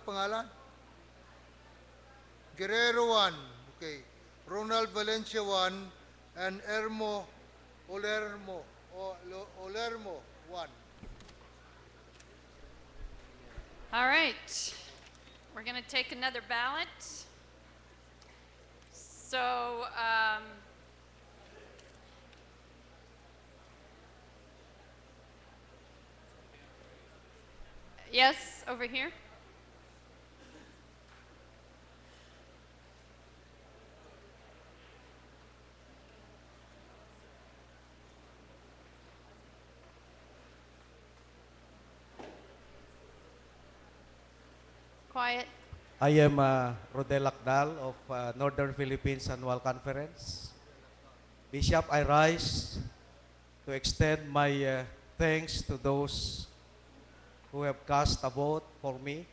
pangalan? Guerrero 1. Okay. Ronald Valencia 1 and Olermo 1. All right. We're going to take another ballot. So, yes, over here. Quiet. I am Rodel Akdal of Northern Philippines Annual Conference. Bishop, I rise to extend my thanks to those who have cast a vote for me.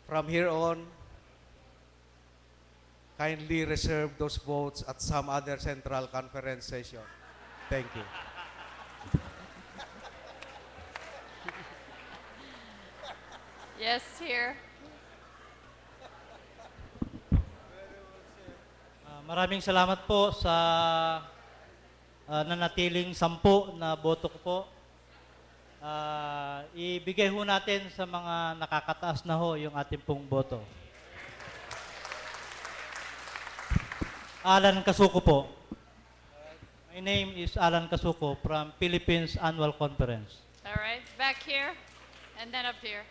From here on, kindly reserve those votes at some other Central Conference session. Thank you. Yes, here. Maraming salamat po sa nanatiling 10 na boto ko po. Ibigay ho natin sa mga nakakataas na ho yung ating pong boto. Alan Kasuko po. My name is Alan Kasuko from Philippines Annual Conference. All right, back here and then up here.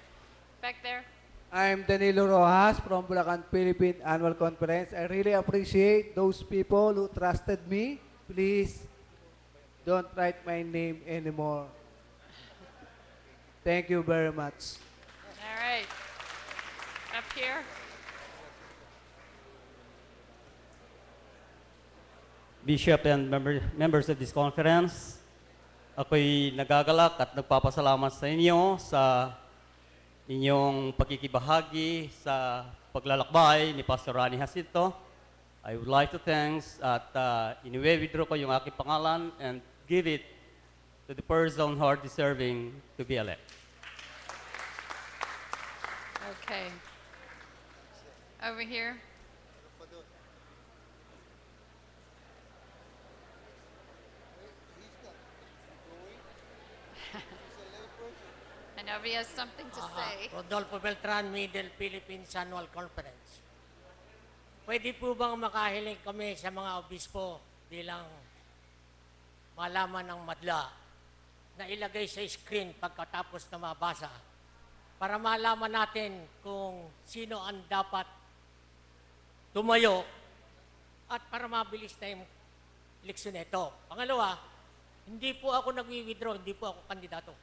Back there. I'm Danilo Rojas from Bulacan Philippine Annual Conference. I really appreciate those people who trusted me. Please don't write my name anymore. Thank you very much. All right. Up here. Bishop and members of this conference, ako'y nagagalak at nagpapasalamat sa inyo sa inyong pagkikibahagi sa paglalakbay ni Pastor Rani Jacinto. I would like to thank at withdraw ko yung aking pangalan and give it to the person who are deserving to be elected. Okay. Over here. I know he has something to say. Rodolfo Beltran, Middle Philippines Annual Conference. Pwede po bang makahiling kami sa mga obispo bilang malaman ng madla na ilagay sa screen pagkatapos na mabasa para malaman natin kung sino ang dapat tumayo at para mabilis na yung eleksyon nito. Pangalawa, hindi po ako nagwi-withdraw, hindi po ako kandidato.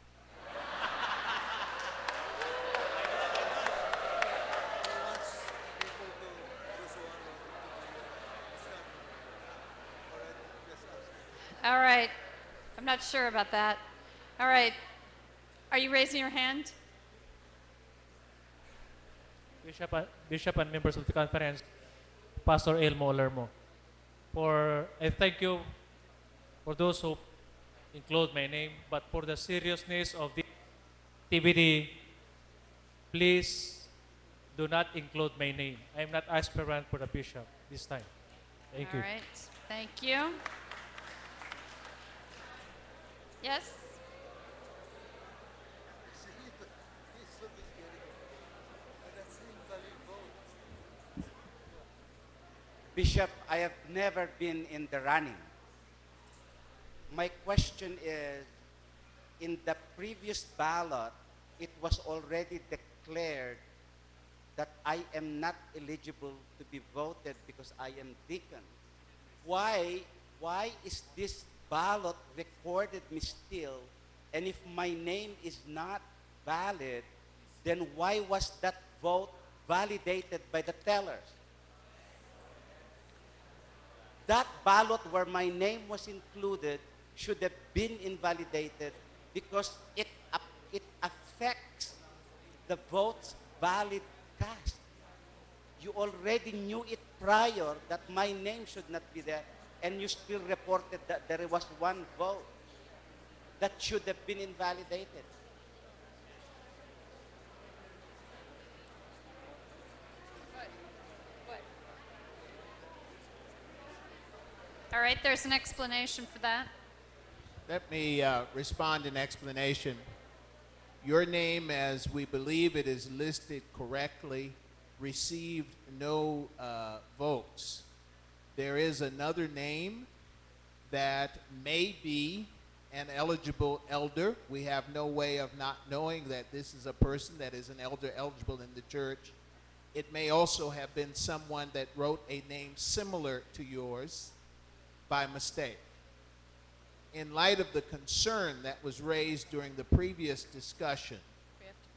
All right. I'm not sure about that. All right. Are you raising your hand? Bishop and members of the conference, Pastor Elmo Lermo, I thank you for those who include my name, but for the seriousness of the activity, please do not include my name. I am not aspirant for the bishop this time. Thank you. All right. Thank you. Yes? Bishop, I have never been in the running. My question is, in the previous ballot, it was already declared that I am not eligible to be voted because I am deacon. Why is this ballot recorded me still? And if my name is not valid, then why was that vote validated by the tellers? That ballot where my name was included should have been invalidated because it affects the votes valid cast. You already knew it prior that my name should not be there, and you still reported that there was one vote that should have been invalidated. All right, there's an explanation for that. Let me respond in explanation. Your name, as we believe it is listed correctly, received no votes. There is another name that may be an eligible elder. We have no way of not knowing that this is a person that is an elder eligible in the church. It may also have been someone that wrote a name similar to yours by mistake. In light of the concern that was raised during the previous discussion,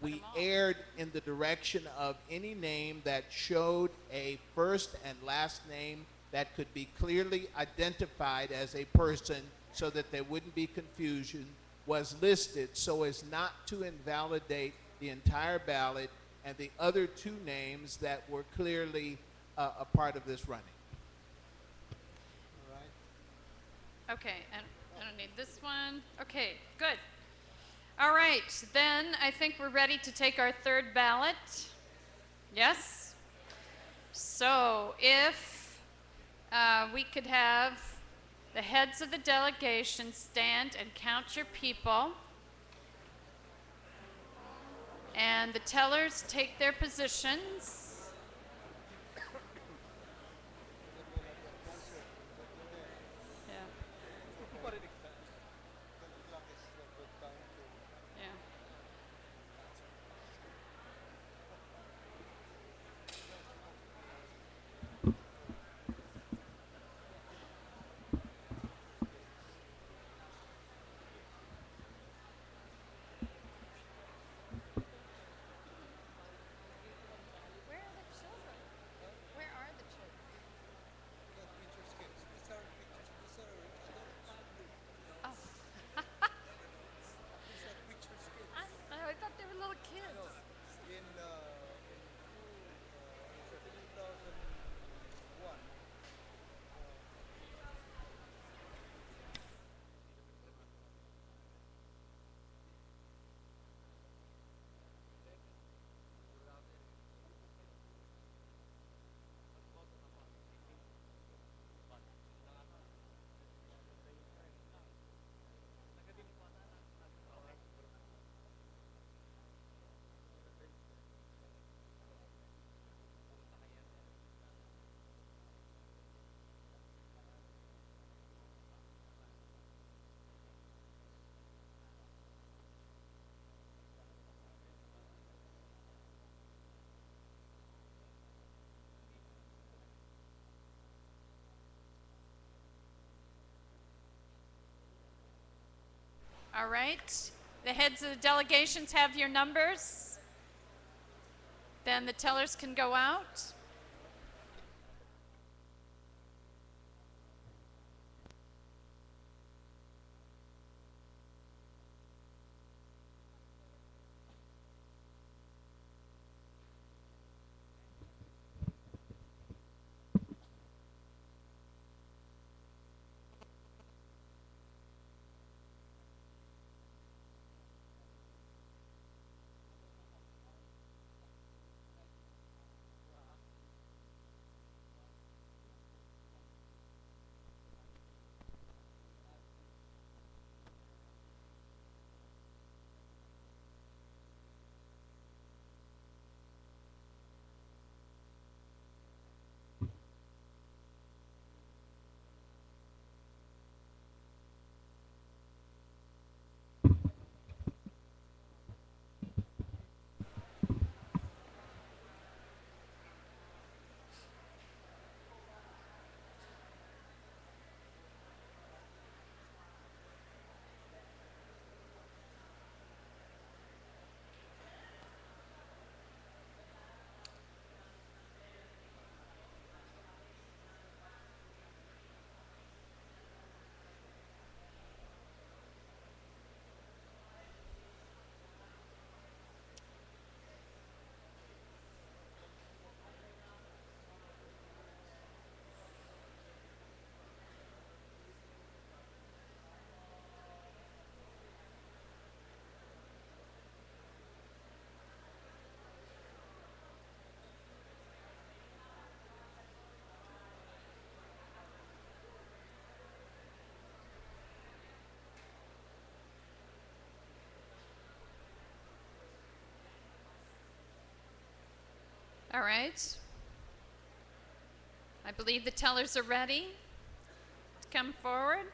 we erred in the direction of any name that showed a first and last name that could be clearly identified as a person so that there wouldn't be confusion, was listed so as not to invalidate the entire ballot and the other two names that were clearly a part of this running. Okay, and I don't need this one. Okay, good. All right, then I think we're ready to take our third ballot. Yes? So if we could have the heads of the delegation stand and count your people, and the tellers take their positions. Where All right. The heads of the delegations have your numbers. Then the tellers can go out. All right. I believe the tellers are ready to come forward.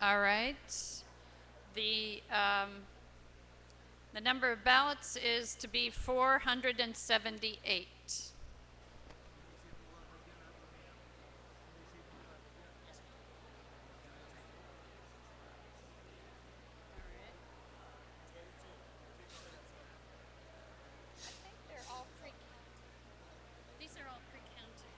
All right. The number of ballots is to be 478. These are all pre-counted.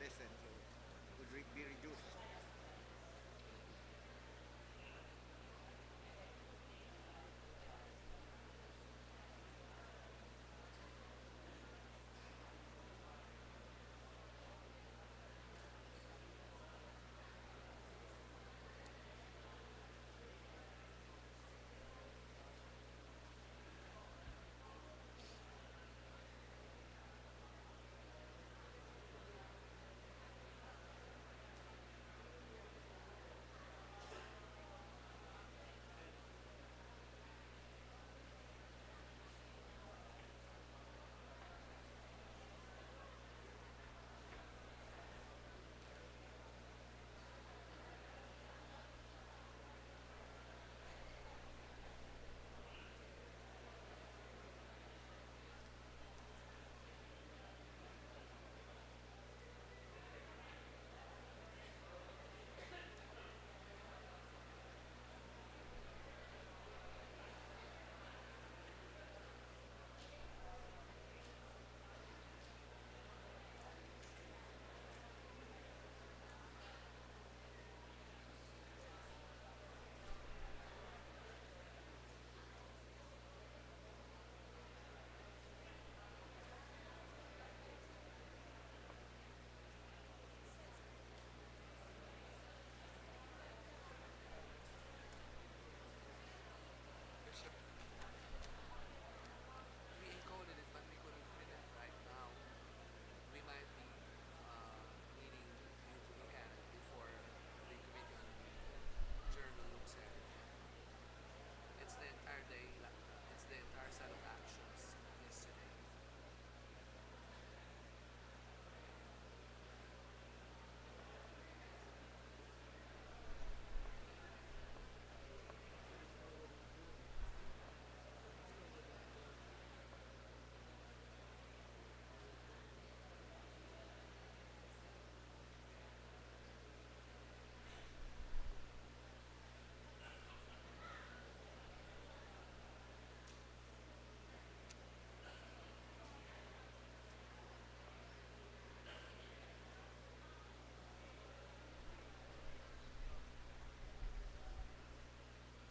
present, so it would be reduced. We encoded it, but we couldn't print it right now. We might be needing you to look at it before the committee on journal looks at it. It's the entire day, it's the entire set of actions yesterday.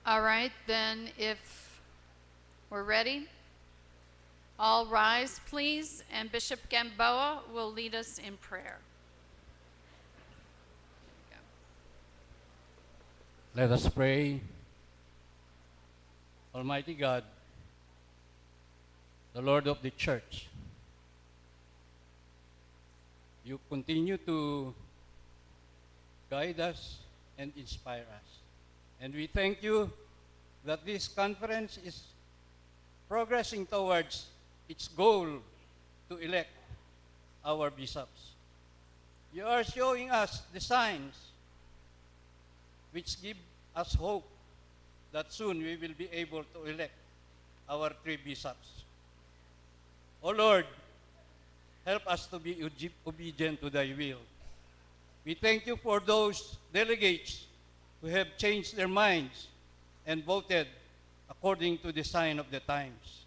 All right, then if we're ready, all rise, please, and Bishop Gamboa will lead us in prayer. Let us pray. Almighty God, the Lord of the church, you continue to guide us and inspire us. And we thank you that this conference is progressing towards its goal to elect our bishops. You are showing us the signs which give us hope that soon we will be able to elect our 3 bishops. O Lord, help us to be obedient to thy will. We thank you for those delegates who have changed their minds and voted according to the sign of the times.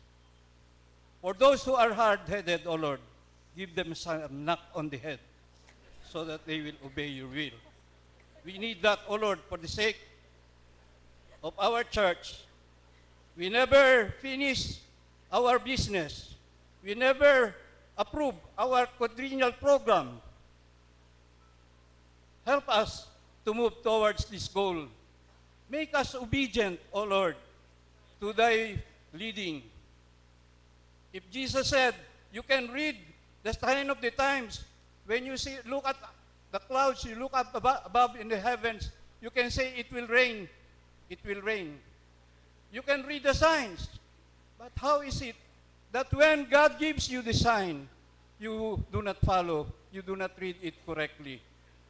For those who are hard-headed, O Lord, give them a knock on the head so that they will obey your will. We need that, O Lord, for the sake of our church. We never finish our business. We never approve our quadrennial program. Help us to move towards this goal. Make us obedient, O Lord, to thy leading. If Jesus said, you can read the sign of the times, when you see, look at the clouds, you look up above in the heavens, you can say it will rain. It will rain. You can read the signs. But how is it that when God gives you the sign, you do not follow, you do not read it correctly?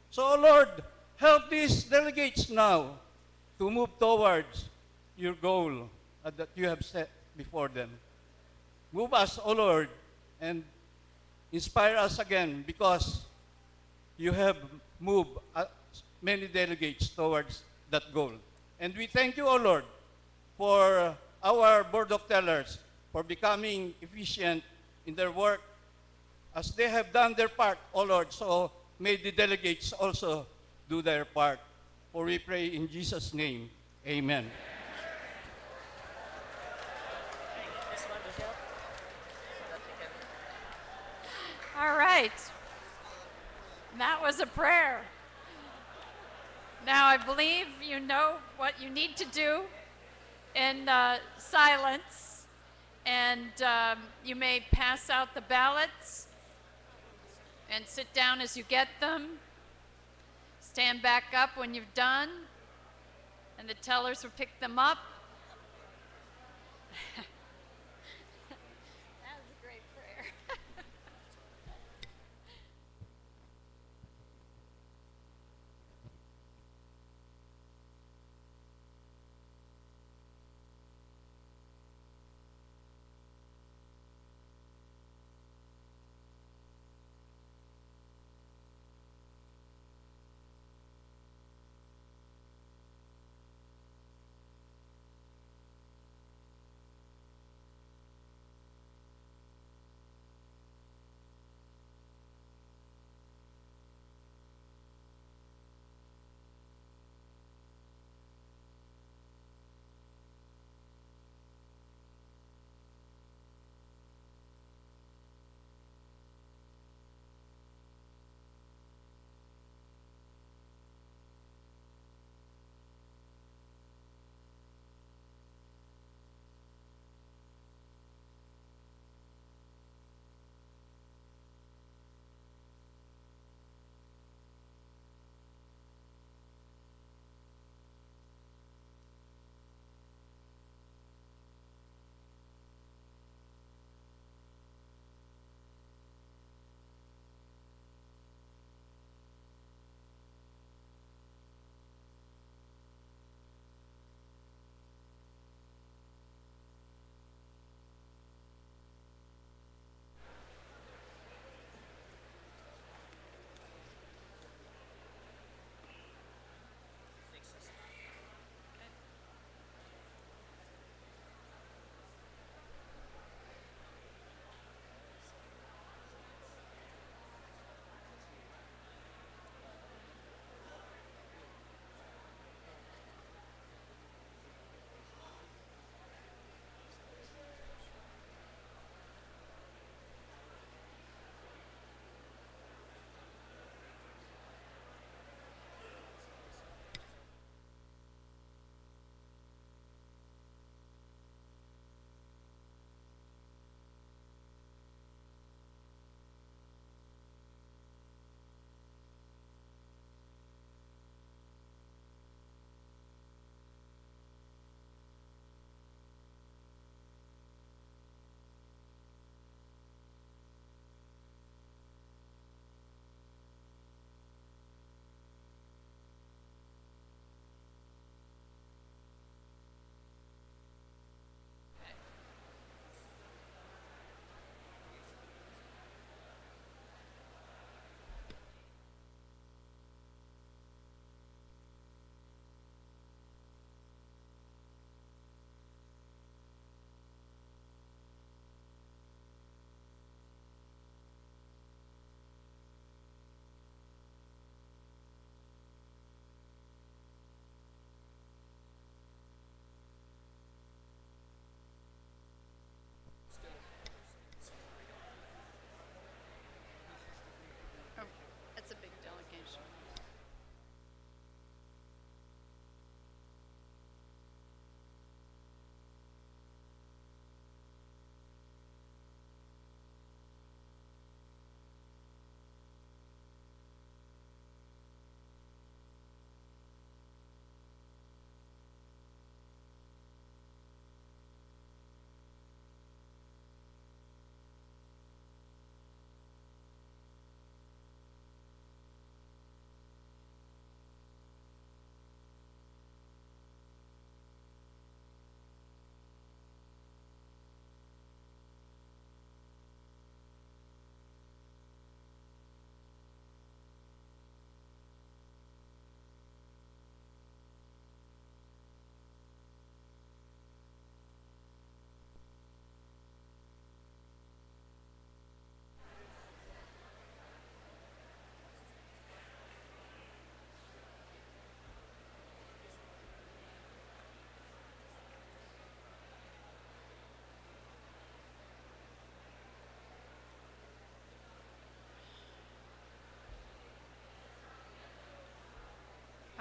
So, Lord, help these delegates now to move towards your goal that you have set before them. Move us, O Lord, and inspire us again, because you have moved many delegates towards that goal. And we thank you, O Lord, for our board of tellers, for becoming efficient in their work as they have done their part, O Lord. So may the delegates also do their part. For we pray in Jesus' name. Amen. All right. That was a prayer. Now, I believe you know what you need to do in silence, and you may pass out the ballots and sit down as you get them. Stand back up when you've done, and the tellers will pick them up. That was a great prayer.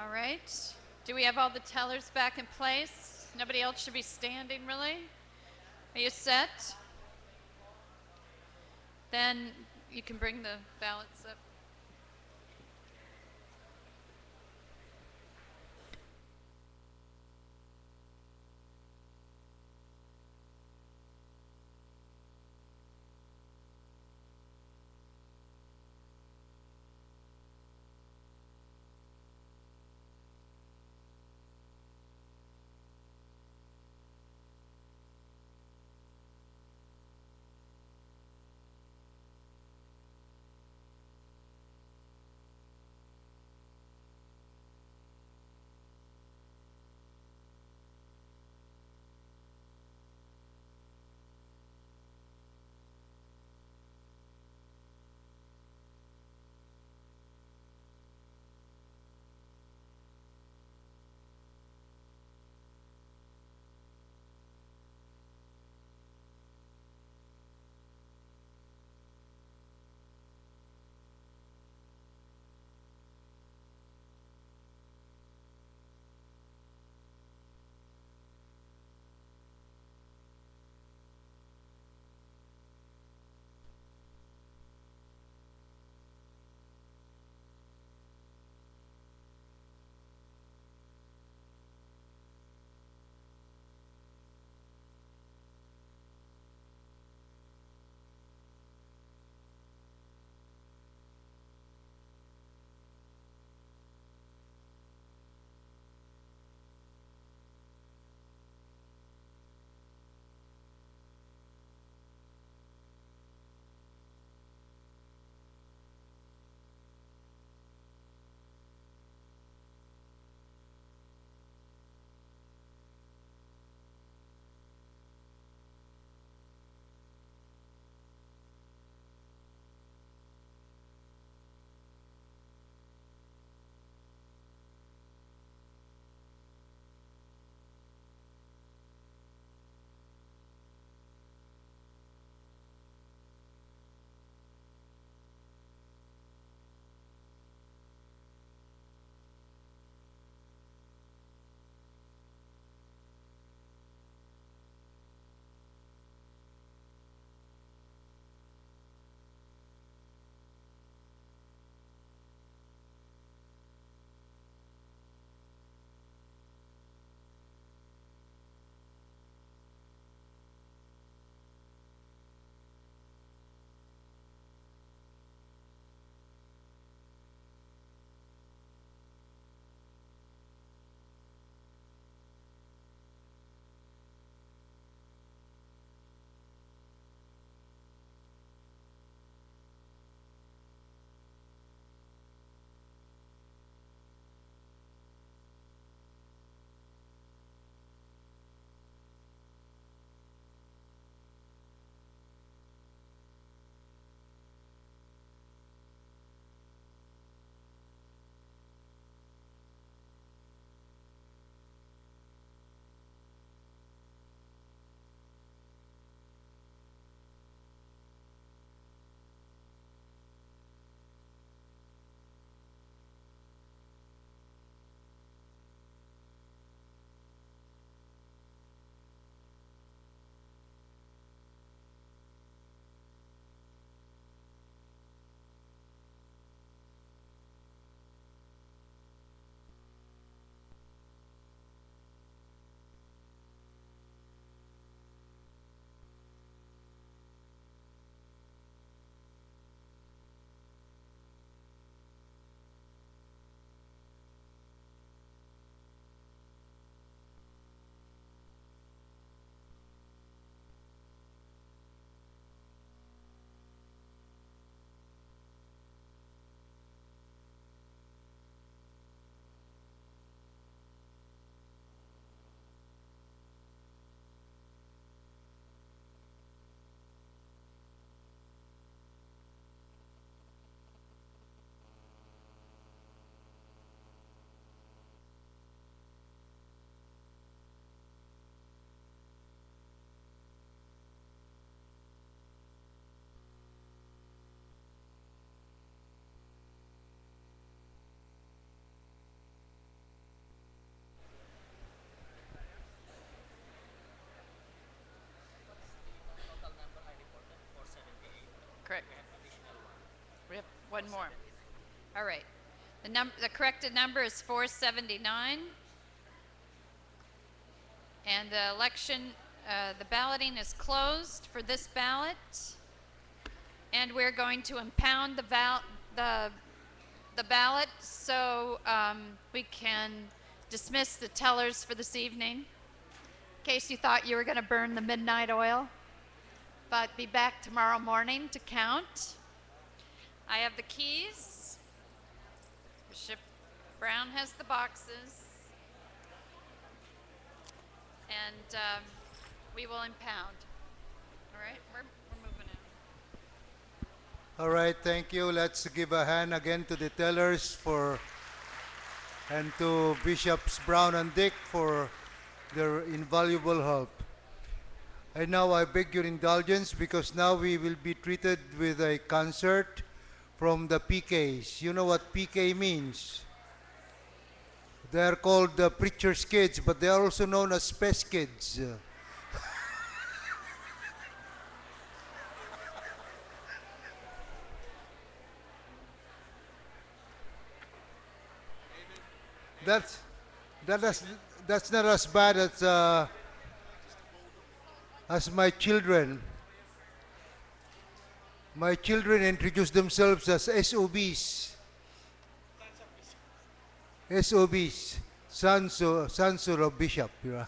All right. Do we have all the tellers back in place? Nobody else should be standing, really? Are you set? Then you can bring the ballots up. The corrected number is 479. And the election, the balloting is closed for this ballot. And we're going to impound the ballot so we can dismiss the tellers for this evening. In case you thought you were going to burn the midnight oil. But be back tomorrow morning to count. I have the keys. Bishop Brown has the boxes. And we will impound. All right, we're moving on. All right, thank you. Let's give a hand again to the tellers and to Bishops Brown and Dick for their invaluable help. And now I beg your indulgence because now we will be treated with a concert from the PKs. You know what PK means? They are called the preacher's kids, but they are also known as space kids. That's not as bad as my children. My children introduce themselves as SOBs. SOBs, sons of bishop. You know?